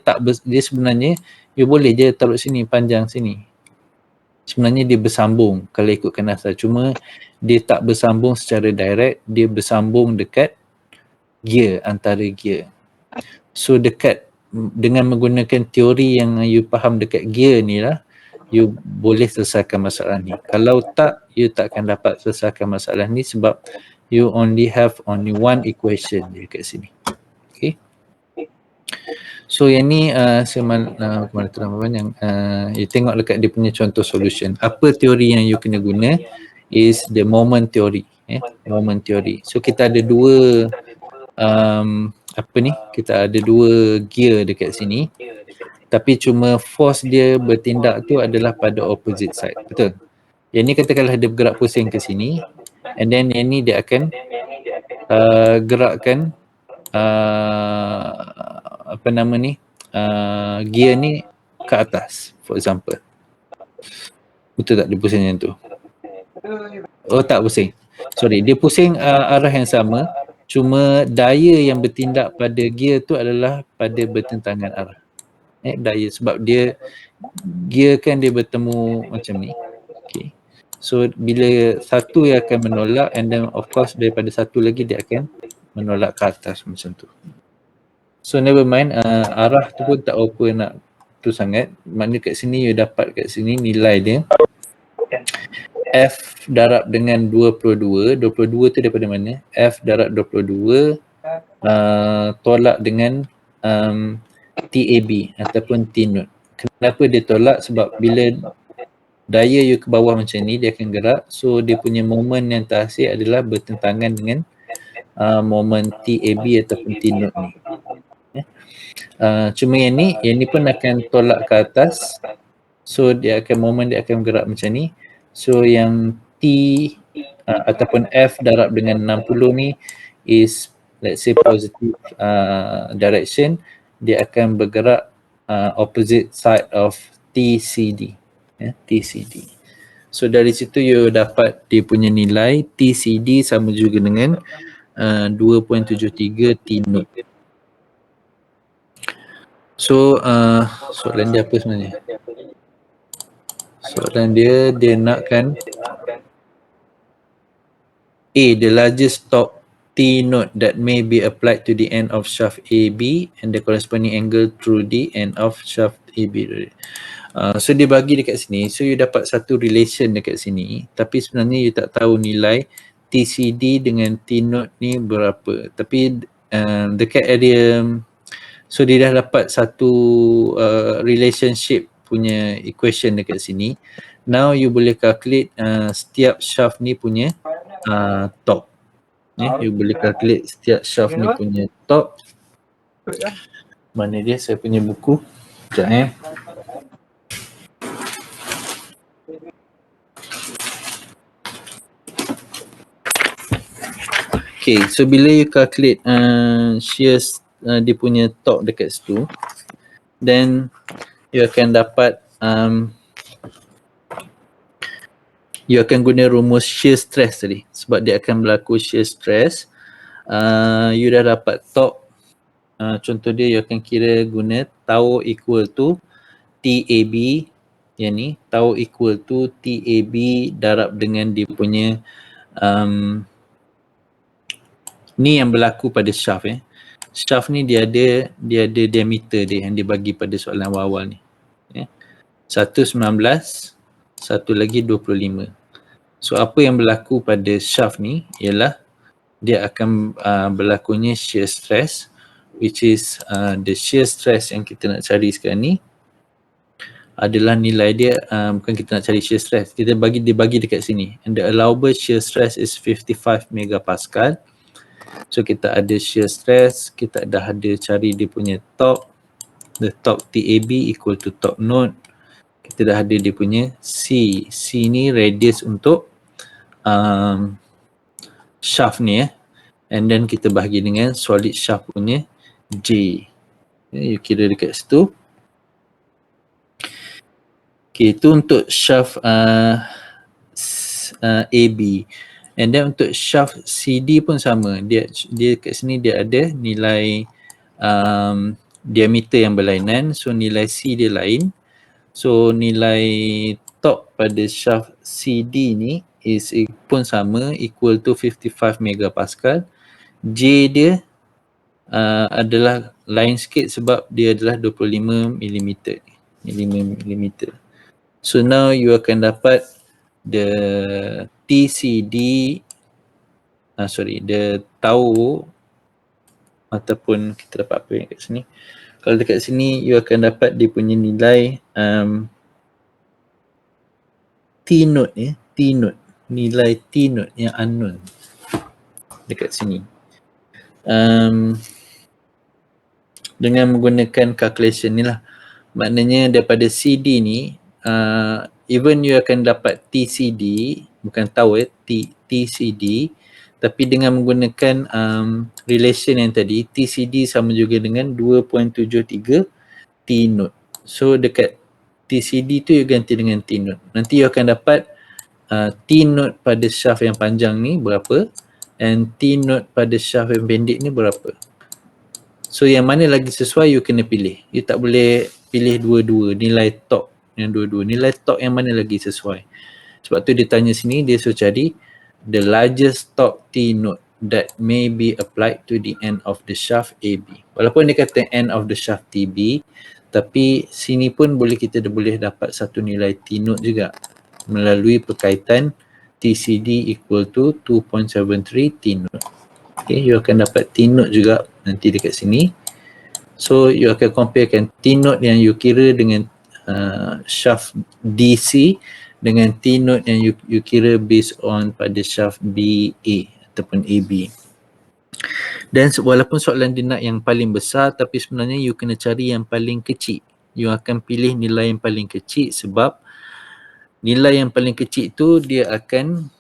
sebenarnya you boleh je taruh sini, panjang sini. Sebenarnya dia bersambung kalau ikutkan asal. Cuma dia tak bersambung secara direct, dia bersambung dekat gear, antara gear. So dekat, dengan menggunakan teori yang you faham dekat gear ni lah, you boleh selesaikan masalah ni. Kalau tak, you tak akan dapat selesaikan masalah ni sebab you only have one equation dekat sini. Okay. So yang ni kemana terang yang you tengok dekat dia punya contoh solution. Apa teori yang you kena guna is the moment theory. Moment theory. So kita ada dua kita ada dua gear dekat sini. Tapi cuma force dia bertindak tu adalah pada opposite side. Betul? Yang ni katakanlah dia bergerak pusing ke sini, and then yang ni dia akan gerakkan gear ni ke atas, for example. Betul tak dia pusing macam tu? Oh tak pusing. Sorry, dia pusing arah yang sama, cuma daya yang bertindak pada gear tu adalah pada bertentangan arah. Daya sebab dia gear kan dia bertemu macam ni. Okay. So bila satu yang akan menolak, and then of course daripada satu lagi dia akan menolak ke atas macam tu. So never mind, arah tu pun tak apa nak tu sangat. Maknanya kat sini you dapat kat sini nilai dia F darab dengan 22 tu daripada mana? F darab 22 tolak dengan TAB ataupun T-node. Kenapa dia tolak? Sebab bila daya you ke bawah macam ni, dia akan gerak. So dia punya moment yang terhasil adalah bertentangan dengan moment TAB ataupun T-node ni. Cuma yang ni pun akan tolak ke atas. So dia akan moment dia akan bergerak macam ni. So yang T ataupun F darab dengan 60 ni is let's say positive direction. Dia akan bergerak opposite side of TCD. TCD. So dari situ you dapat dia punya nilai TCD sama juga dengan 2.73 T-node. So soalan dia apa sebenarnya? Soalan dia nakkan A, the largest torque T-node that may be applied to the end of shaft AB and the corresponding angle through the end of shaft AB. So dia bagi dekat sini, so you dapat satu relation dekat sini, tapi sebenarnya you tak tahu nilai TCD dengan T-node ni berapa. Tapi dekat area, so dia dah dapat satu relationship punya equation dekat sini. Now you boleh calculate setiap shaft ni punya torque. You boleh calculate setiap shaft ni punya torque. Mana dia saya punya buku? Sekejap Okay, so bila you calculate shear dia punya torque dekat situ, then you akan dapat you akan guna rumus shear stress tadi, sebab dia akan berlaku shear stress. You dah dapat torque, contoh dia you akan kira guna tau equal to TAB, yang ni tau equal to TAB darab dengan dia punya ni yang berlaku pada shaft. Shaft ni dia ada diameter dia yang dia bagi pada soalan awal-awal ni. Satu 19, satu lagi 25. So apa yang berlaku pada shaft ni ialah dia akan berlakunya shear stress, which is the shear stress yang kita nak cari sekarang ni adalah nilai dia, bukan kita nak cari shear stress, dia bagi dekat sini, and the allowable shear stress is 55 megapascal. So kita ada shear stress, kita dah ada cari dia punya torque, the torque TAB equal to torque node. Kita dah ada dia punya C ni radius untuk shaft ni and then kita bahagi dengan solid shaft punya J. You kira dekat situ. Okay, itu untuk shaft AB. And then untuk shaft CD pun sama. Dia kat sini dia ada nilai diameter yang berlainan. So nilai C dia lain. So nilai torque pada shaft CD ni is pun sama, equal to 55 megapascal. J dia adalah lain sikit sebab dia adalah 25 mm. So now you akan dapat the TCD, the tau, ataupun kita dapat apa yang kat sini, Kalau dekat sini you akan dapat dia punya nilai T-note ya, T-note, nilai T-note yang unknown dekat sini. Dengan menggunakan calculation ni lah. Maknanya daripada CD ni, even you akan dapat TCD, bukan tahu TCD, tapi dengan menggunakan relation yang tadi, TCD sama juga dengan 2.73 T-note. So dekat TCD tu you ganti dengan T-note. Nanti you akan dapat T-note pada shaft yang panjang ni berapa and T-note pada shaft yang pendek ni berapa. So yang mana lagi sesuai you kena pilih. You tak boleh pilih dua-dua, nilai torque yang dua-dua. Nilai torque yang mana lagi sesuai. Sebab tu dia tanya sini, dia suruh cari the largest torque T-note that may be applied to the end of the shaft AB. Walaupun dia kata end of the shaft TB, tapi sini pun kita boleh dapat satu nilai T-note juga melalui perkaitan TCD equal to 2.73 T-note. Okay, you akan dapat T-note juga nanti dekat sini. So you akan comparekan T-note yang you kira dengan shaft DC dengan T-note yang you kira based on pada shaft BA ataupun AB. Dan walaupun soalan dia nak yang paling besar, tapi sebenarnya you kena cari yang paling kecil. You akan pilih nilai yang paling kecil sebab nilai yang paling kecil tu dia akan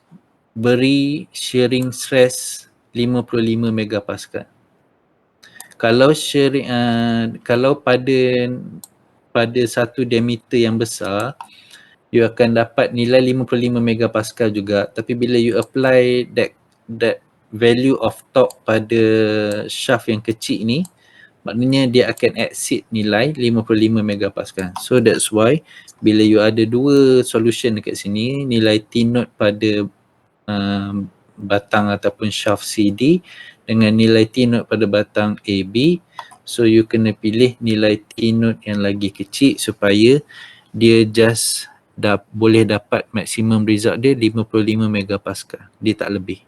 beri shearing stress 55 megapascal. Kalau kalau pada satu diameter yang besar, you akan dapat nilai 55 megapascal juga, tapi bila you apply that value of torque pada shaft yang kecil ni, maknanya dia akan exceed nilai 55 megapascal. So that's why bila you ada dua solution dekat sini, nilai T-note pada batang ataupun shaft CD dengan nilai T-note pada batang AB, so you kena pilih nilai T-note yang lagi kecil supaya dia just boleh dapat maksimum result dia 55 megapascal, dia tak lebih.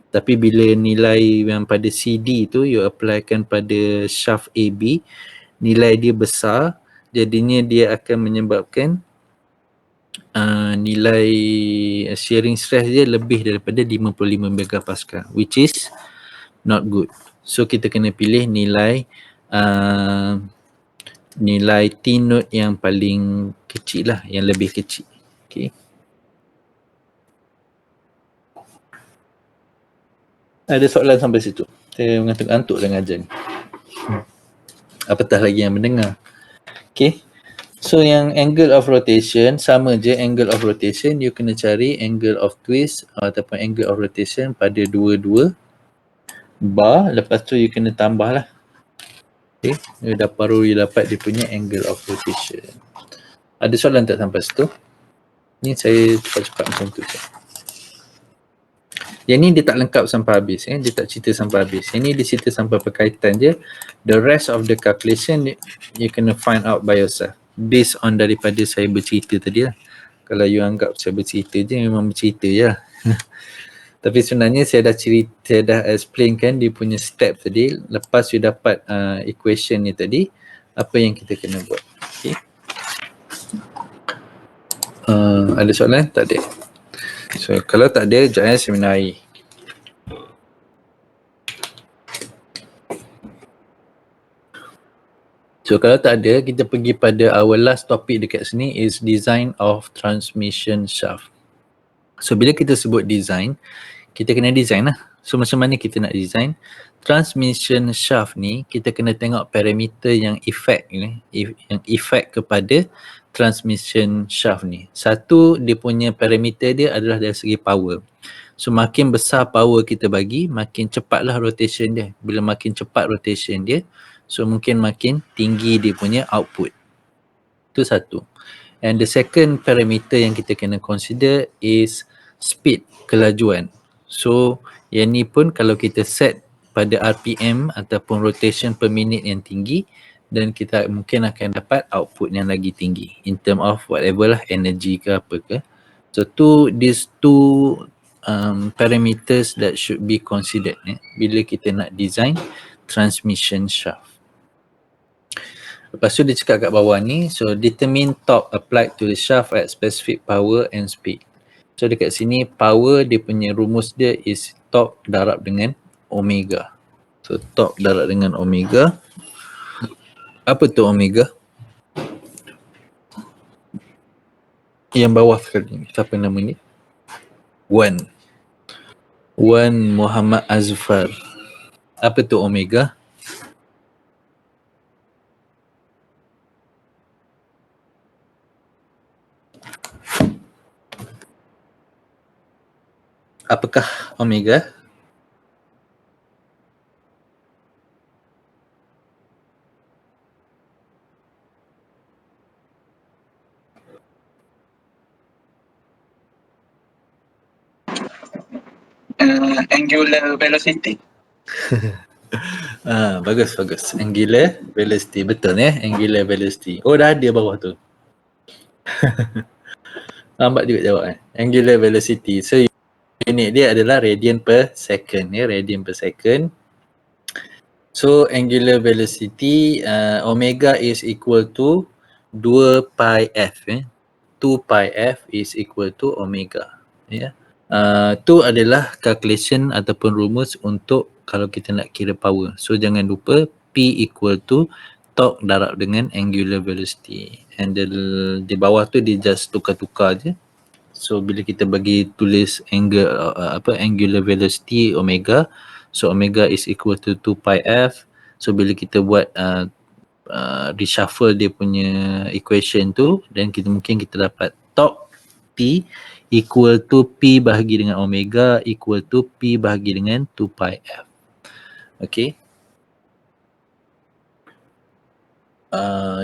Tapi bila nilai yang pada CD tu you applykan pada shaft AB, nilai dia besar, jadinya dia akan menyebabkan nilai shearing stress dia lebih daripada 55 megapascal, which is not good. So kita kena pilih nilai nilai T-note yang paling kecil lah, yang lebih kecil. Okay. Ada soalan sampai situ? Saya mengantuk-antuk dengan ajar ni. Apatah lagi yang mendengar. Okay. So yang angle of rotation, sama je angle of rotation, you kena cari angle of twist ataupun angle of rotation pada dua-dua bar, lepas tu you kena tambah lah. Okay, you baru you dapat dia punya angle of rotation. Ada soalan tak sampai situ? Ni saya cepat-cepat macam tu je. Yang ni dia tak lengkap sampai habis, dia tak cerita sampai habis. Yang ni dia cerita sampai perkaitan je. The rest of the calculation you kena find out by yourself based on daripada saya bercerita tadi lah. Kalau you anggap saya bercerita je, memang bercerita je lah. Tapi sebenarnya saya dah explain kan dia punya step tadi. Lepas you dapat equation ni tadi, apa yang kita kena buat. Okay. Ada soalan? Tak ada. So kalau tak ada, jangan saya minum air. So kalau tak ada, kita pergi pada our last topic dekat sini is design of transmission shaft. So bila kita sebut design, kita kena design lah. So macam mana kita nak design? Transmission shaft ni, kita kena tengok parameter yang effect kepada transmission shaft ni. Satu, dia punya parameter dia adalah dari segi power. So makin besar power kita bagi, makin cepatlah rotation dia. Bila makin cepat rotation dia, so mungkin makin tinggi dia punya output. Itu satu. And the second parameter yang kita kena consider is speed, kelajuan. So yang ni pun kalau kita set pada RPM ataupun rotation per minute yang tinggi, dan kita mungkin akan dapat output yang lagi tinggi in term of whatever lah, energy ke apa ke. So these two parameters that should be considered bila kita nak design transmission shaft. Lepas tu dia cakap kat bawah ni, so determine torque applied to the shaft at specific power and speed. So dekat sini power dia punya rumus dia is torque darab dengan omega. So torque darab dengan omega. Apa tu omega? Yang bawah sekali ni, siapa nama ni? Wan Muhammad Azfar. Apa tu omega? Apakah omega? Angular velocity. Bagus. Angular velocity. Betul angular velocity. Oh, dah ada bawah tu. Lambat juga jawab Angular velocity. So unit dia adalah radian per second radian per second. So angular velocity omega is equal to 2 pi f 2 pi f is equal to omega. Tu adalah calculation ataupun rumus untuk kalau kita nak kira power. So jangan lupa P equal to torque darab dengan angular velocity. And di bawah tu dia just tukar-tukar je. So bila kita bagi tulis angular velocity omega, so omega is equal to 2 pi f. So bila kita buat reshuffle dia punya equation tu, dan mungkin kita dapat torque P equal to P bahagi dengan omega equal to P bahagi dengan 2 pi f. Okay.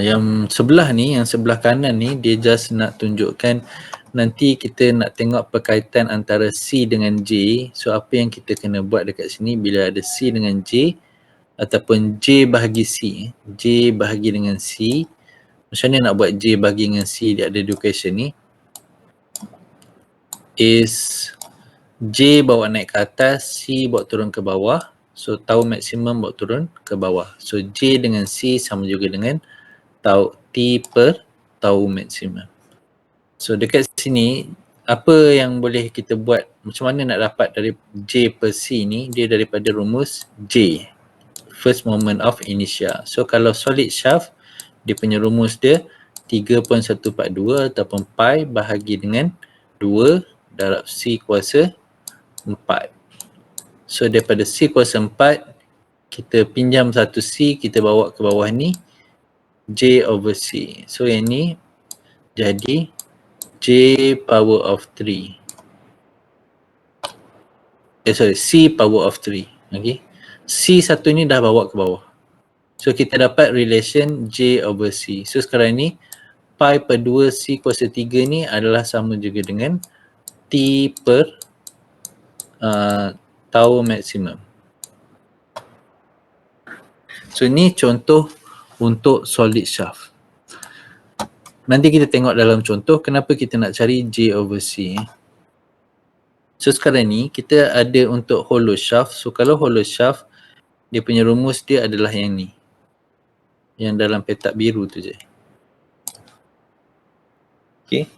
Yang sebelah kanan ni dia just nak tunjukkan nanti kita nak tengok perkaitan antara C dengan J. So apa yang kita kena buat dekat sini bila ada C dengan J ataupun J bahagi C, J bahagi dengan C. Macam mana nak buat J bahagi dengan C? Dia ada dua question ni. Is J bawa naik ke atas, C bawa turun ke bawah. So tau maksimum bawa turun ke bawah. So J dengan C sama juga dengan tau T per tau maksimum. So dekat sini apa yang boleh kita buat, macam mana nak dapat dari J per C ni? Dia daripada rumus J, first moment of inertia. So kalau solid shaft, dia punya rumus dia 3.142 ataupun pi bahagi dengan 2 darab C kuasa 4. So daripada C kuasa 4, kita pinjam satu C, kita bawa ke bawah ni J over C. So yang ni jadi J power of 3. C power of 3. Okay. C satu ni dah bawa ke bawah. So kita dapat relation J over C. So sekarang ni pi per 2 C kuasa 3 ni adalah sama juga dengan T per tau maksimum. So ni contoh untuk solid shaft. Nanti kita tengok dalam contoh kenapa kita nak cari J over C. So sekarang ni kita ada untuk hollow shaft. So kalau hollow shaft, dia punya rumus dia adalah yang ni, yang dalam petak biru tu je. Okay.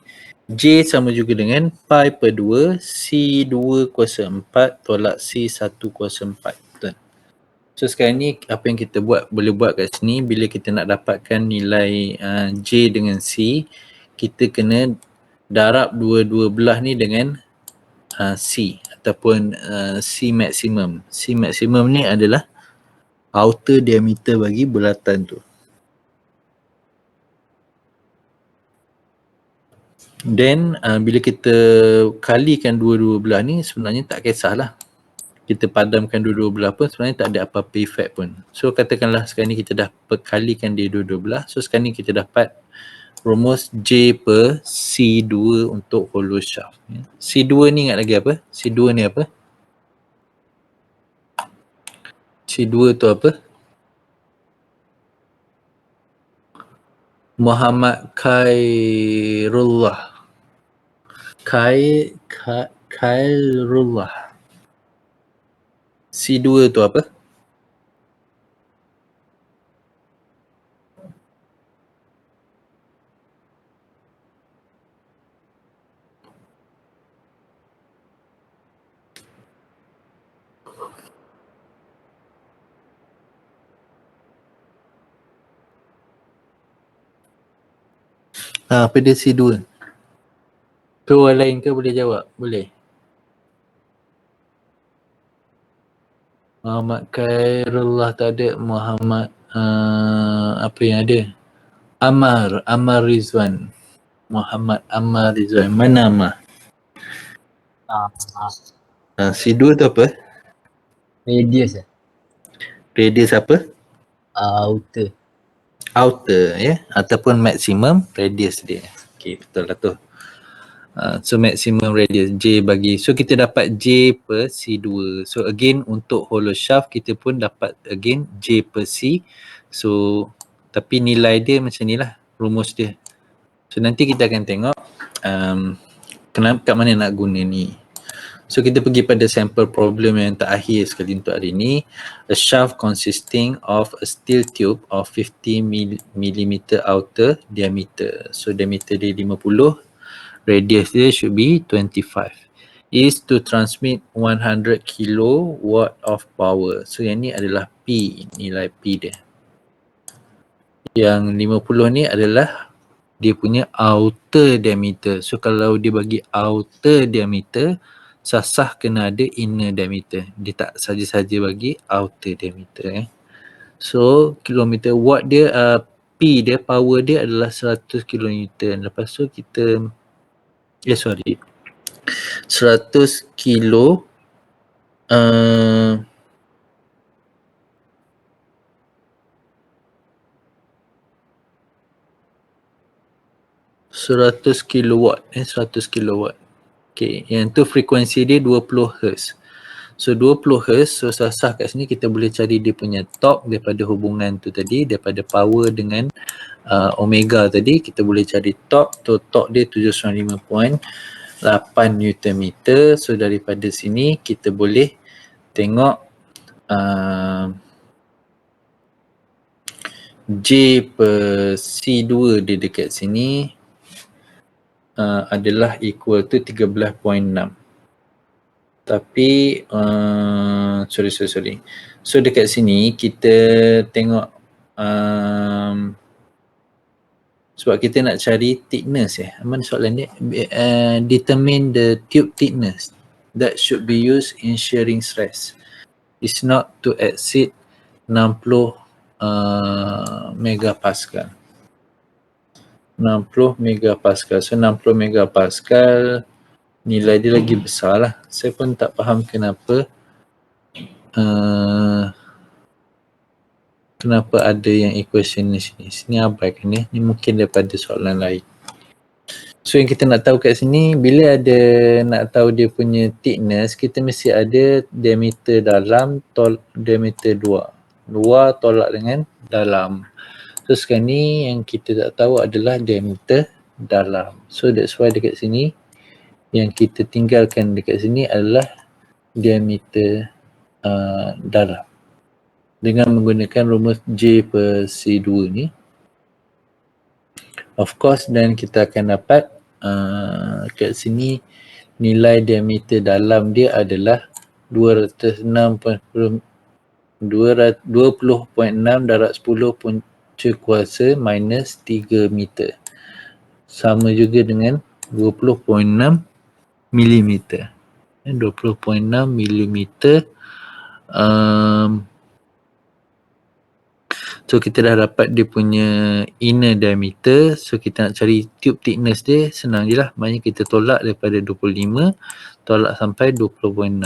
J sama juga dengan pi per 2 C2 kuasa 4 tolak C1 kuasa 4. Betul. So sekarang ni apa yang kita boleh buat kat sini, bila kita nak dapatkan nilai J dengan C, kita kena darab dua-dua belah ni dengan C ataupun C maksimum. C maksimum ni adalah outer diameter bagi bulatan tu. Then bila kita kalikan dua-dua belah ni, sebenarnya tak kisahlah kita padamkan dua-dua belah pun, sebenarnya tak ada apa-apa efek pun. So katakanlah sekarang ni kita dah perkalikan dia dua-dua belah. So sekarang ni kita dapat rumus J per C2 untuk hollow shaft. C2 ni ingat lagi apa? C2 ni apa? C2 tu apa? Muhammad Khairullah. Khairullah. C2 tu apa? Apa dia C2? Ke orang lain ke boleh jawab? Boleh. Muhammad Khairullah tak ada. Muhammad apa yang ada? Ammar Rizwan. Muhammad Ammar Rizwan. Mana Ammar? C2 tu apa? Radius lah. Radius apa? Outer. Outer ya, ataupun maximum radius dia. Okey, betul lah tu. So maximum radius J bagi, so kita dapat J per C2. So again untuk hollow shaft kita pun dapat again J per C. So tapi nilai dia macam ni lah rumus dia. So nanti kita akan tengok kenapa kat mana nak guna ni. So kita pergi pada sample problem yang terakhir sekali untuk hari ni. A shaft consisting of a steel tube of 50 mm outer diameter. So diameter dia 50, radius dia should be 25. Is to transmit 100 kilowatt of power. So yang ni adalah P, nilai P dia. Yang 50 ni adalah dia punya outer diameter. So kalau dia bagi outer diameter, sah kena ada inner diameter. Dia tak saja-saja bagi outer diameter. So kilometer watt dia, P dia, power dia adalah 100 kilonewton. Lepas tu kita 100 kilo 100 kilowatt 100 kilowatt. Okay, yang tu frekuensi dia 20 Hz. So 20 Hz, so sah kat sini kita boleh cari dia punya torque daripada hubungan tu tadi, daripada power dengan omega tadi, kita boleh cari torque. So torque dia 75.8 Newton meter. So daripada sini kita boleh tengok J per C2 dia dekat sini adalah equal to 13.6. Tapi sorry. So dekat sini kita tengok sebab kita nak cari thickness mana soalan dia? Determine the tube thickness that should be used in shearing stress is not to exceed 60 megapascal. 60 megapascal. So 60 megapascal nilai dia lagi besar lah. Saya pun tak faham kenapa kenapa ada yang equation ni sini. Sini abaikan ni. Ni mungkin daripada soalan lain. So yang kita nak tahu kat sini, bila ada nak tahu dia punya thickness, kita mesti ada diameter dalam, diameter luar. Luar tolak dengan dalam. So sekarang ni yang kita tak tahu adalah diameter dalam. So that's why dekat sini yang kita tinggalkan dekat sini adalah diameter dalam dengan menggunakan rumus J per C2 ni. Of course, dan kita akan dapat kat sini nilai diameter dalam dia adalah 20.6 darab 10 punca kuasa minus 3 meter. Sama juga dengan 20.6 milimeter. 20.6 milimeter. So kita dah dapat dia punya inner diameter. So kita nak cari tube thickness dia, senang je lah. Maknanya kita tolak daripada 25, tolak sampai 20.6.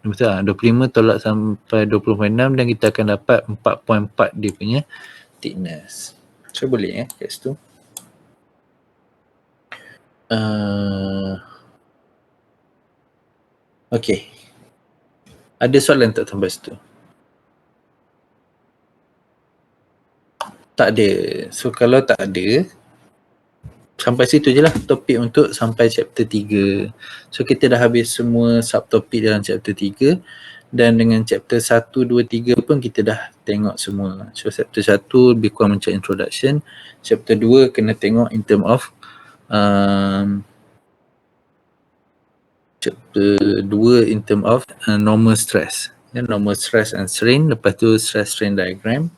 Betul lah, 25 tolak sampai 20.6 dan kita akan dapat 4.4 dia punya thickness. So boleh kat situ. Okay. Ada soalan tak sampai situ? Tak ada. So kalau tak ada, sampai situ je lah topik untuk sampai chapter 3. So kita dah habis semua subtopik dalam chapter 3 dan dengan chapter 1, 2, 3 pun kita dah tengok semua. So chapter 1 lebih kurang macam introduction. Chapter 2 kena tengok in term of chapter 2 in term of normal stress. Normal stress and strain, lepas tu stress strain diagram.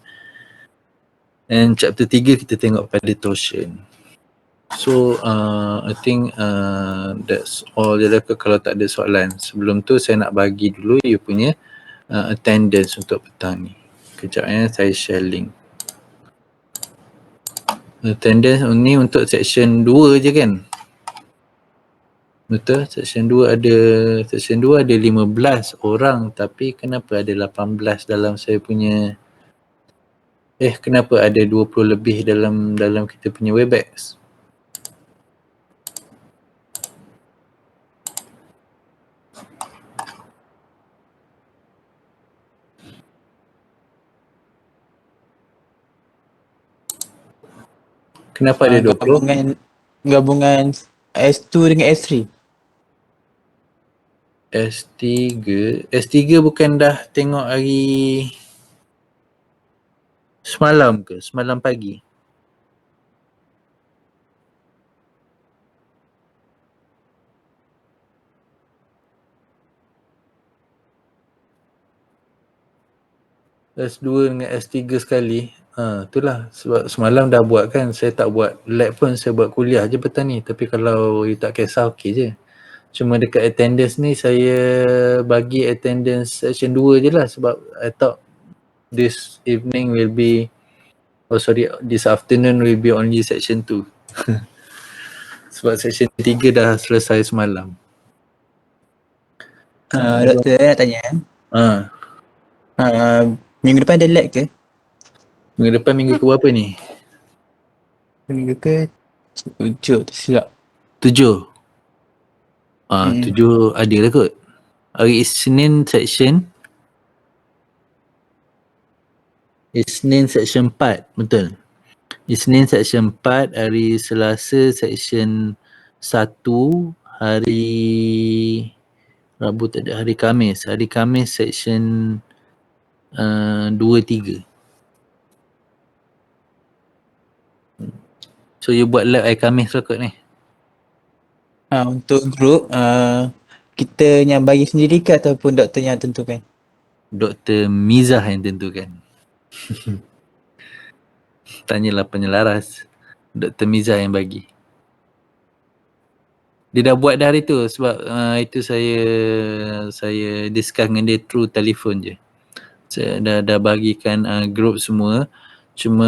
And chapter 3 kita tengok pada torsion. So I think that's all je lah kalau tak ada soalan. Sebelum tu saya nak bagi dulu you punya attendance untuk petang ni. Kejap saya share link. Attendance ni untuk section 2 je kan? Betul, section 2 ada 15 orang, tapi kenapa ada 18 dalam saya punya kenapa ada 20 lebih dalam kita punya Webex? Kenapa ada 20? Gabungan S2 dengan S3. S3 bukan dah tengok hari semalam ke? Semalam pagi? S2 dengan S3 sekali. Itulah sebab semalam dah buat kan. Saya tak buat lab pun, saya buat kuliah je petang ni. Tapi kalau you tak kisah, okey je. Cuma dekat attendance ni saya bagi attendance section 2 je lah sebab I thought this evening will be this afternoon will be only section 2. Sebab section 3 dah selesai semalam. Doktor nak tanya. Minggu depan ada lab ke? Minggu depan minggu ke berapa ni? Minggu ke 7 tu silap. 7? 7 ada lah kot. Hari Isnin section 4, betul. Isnin section 4, hari Selasa section 1, hari Rabu tak ada, hari Khamis section 2, 3. So you buat lab hari Khamis lah kot ni? Untuk grup, kita yang bagi sendiri ke ataupun doktor yang tentukan? Dr. Mizah yang tentukan. Tanyalah penyelaras. Dr. Mizah yang bagi. Dia dah buat dah hari tu sebab itu saya discuss dengan dia through telefon je. Saya dah bagikan group semua. Cuma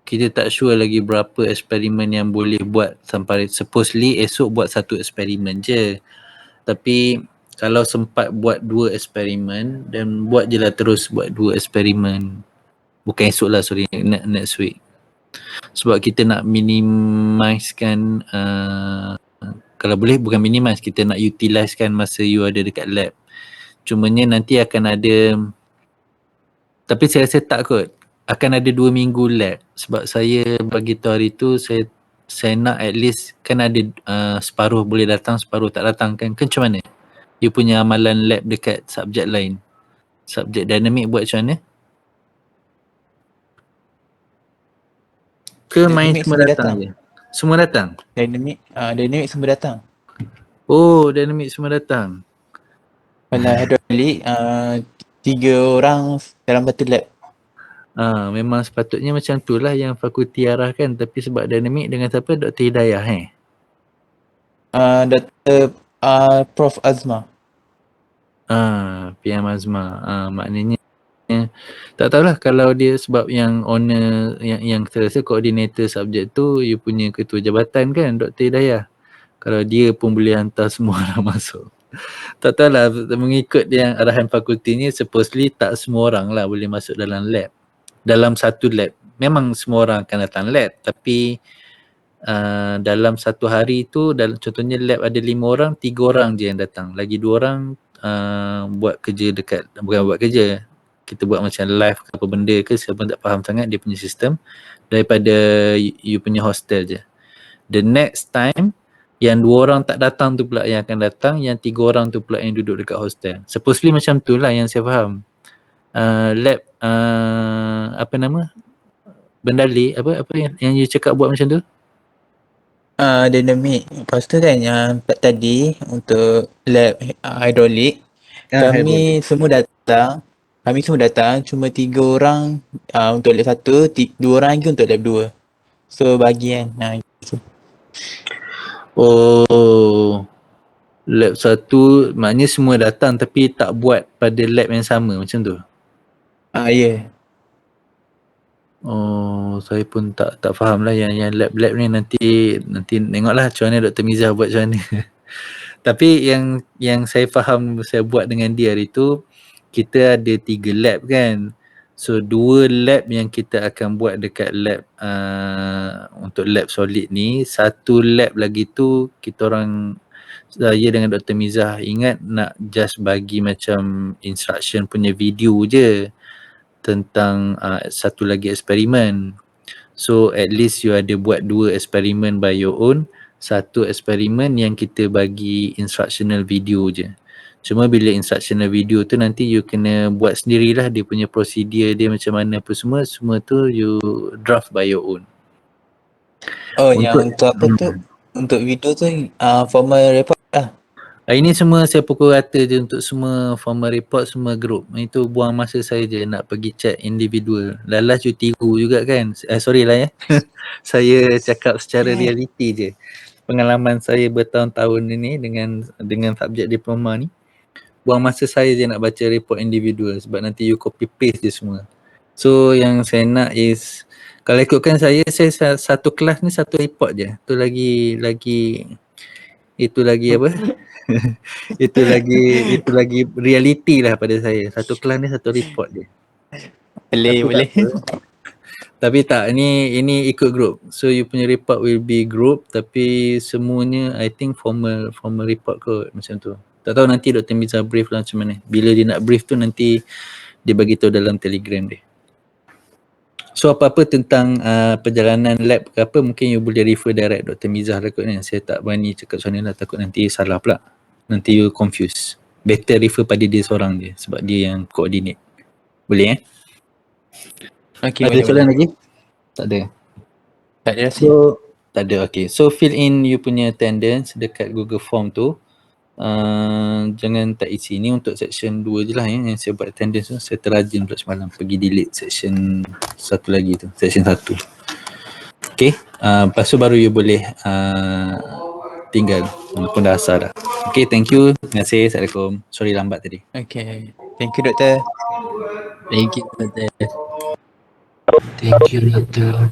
kita tak sure lagi berapa eksperimen yang boleh buat sampai supposedly esok buat 1 eksperimen je. Tapi kalau sempat buat 2 eksperimen dan buat je lah terus buat 2 eksperimen. Bukan esok lah, sorry, next week. Sebab kita nak minimizekan kalau boleh bukan minimize, kita nak utilizekan masa you ada dekat lab. Cumanya nanti akan ada, tapi saya rasa tak kot, akan ada 2 minggu lab. Sebab saya bagi tahu hari tu saya nak at least kan ada separuh boleh datang, separuh tak datang kan. Kan macam mana you punya amalan lab dekat subjek lain? Subjek dinamik buat macam mana? Ke main Dynamic semua datang je? Semua datang? Dynamic semua datang. Oh, dinamik semua datang. Kalau hydraulic 3 orang dalam satu lab. Memang sepatutnya macam tu lah yang fakulti arahkan. Tapi sebab dinamik dengan siapa? Dr. Hidayah Dr. Prof Azma. PM Azma. Maknanya tak tahulah kalau dia sebab yang owner yang saya rasa koordinator subjek tu you punya ketua jabatan kan, Dr. Hidayah. Kalau dia pun boleh hantar semua orang masuk. Tak tahulah, mengikut yang arahan fakultinya supposedly tak semua orang lah boleh masuk dalam lab. Dalam satu lab. Memang semua orang akan datang lab, tapi dalam satu hari tu, contohnya lab ada 5 orang, 3 orang je yang datang. Lagi 2 orang buat kerja dekat, bukan buat kerja, kita buat macam live ke apa benda ke, siapa tak faham sangat dia punya sistem, daripada you punya hostel je. The next time yang 2 orang tak datang tu pula yang akan datang, yang 3 orang tu pula yang duduk dekat hostel. Supposedly macam tu lah yang saya faham. Lab apa nama, Bendali apa yang you cakap buat macam tu? Dinamik. Lepas tu kan yang tadi untuk lab hidrolik, kami semua datang. Kami semua datang, cuma 3 orang untuk lab 1, 2 orang lagi untuk lab 2. So bagi kan. Oh, lab 1 maknanya semua datang tapi tak buat pada lab yang sama macam tu. Ya. Oh, saya pun tak faham lah yang lab-lab ni nanti tengoklah macam mana Dr. Miza buat macam mana. Tapi yang saya faham saya buat dengan dia hari tu, kita ada 3 lab kan. So 2 lab yang kita akan buat dekat lab untuk lab solid ni, 1 lab lagi tu kita orang, saya dengan Dr. Miza ingat nak just bagi macam instruction punya video je tentang satu lagi eksperimen. So at least you ada buat 2 eksperimen by your own, 1 eksperimen yang kita bagi instructional video je. Cuma bila instructional video tu nanti you kena buat sendirilah dia punya prosedur dia macam mana apa semua tu you draft by your own. Yang untuk apa tu? Untuk video tu formal report lah. Ini semua saya pukul rata je untuk semua formal report, semua group. Itu buang masa saya je nak pergi check individual. Lalas you tiru juga kan. Sorry lah ya. Saya cakap secara realiti je. Pengalaman saya bertahun-tahun ini dengan subjek diploma ni. Buang masa saya je nak baca report individual sebab nanti you copy paste je semua. So yang saya nak is, kalau ikutkan saya satu kelas ni satu report je. Itu lagi apa? itu lagi reality lah pada saya. Satu kelas ni satu report je. Boleh. Tapi tak, ini ikut group. So you punya report will be group tapi semuanya I think formal report kot macam tu. Tak tahu nanti Dr. Miza brief lah macam mana. Bila dia nak brief tu nanti dia bagi tahu dalam Telegram dia. So apa-apa tentang perjalanan lab ke apa mungkin you boleh refer direct Dr. Miza lah kot ni. Saya tak berani cakap macam mana lah, takut nanti salah pula. Nanti you confuse. Better refer pada dia seorang je sebab dia yang coordinate. Boleh Okay, ada soalan lagi? Tak ada. Tak ada rasa. So tak ada, okay. So fill in you punya attendance dekat Google Form tu. Jangan tak isi. Ni untuk section 2 je lah yang saya buat attendance tu. Saya terrajin pula semalam pergi delete section satu lagi tu, section 1. Okay, lepas tu baru you boleh tinggal walaupun dah asal dah. Okay, thank you. Terima kasih. Assalamualaikum. Sorry lambat tadi. Okay. Thank you, Doktor. Thank you, Doktor. Thank you, Doctor.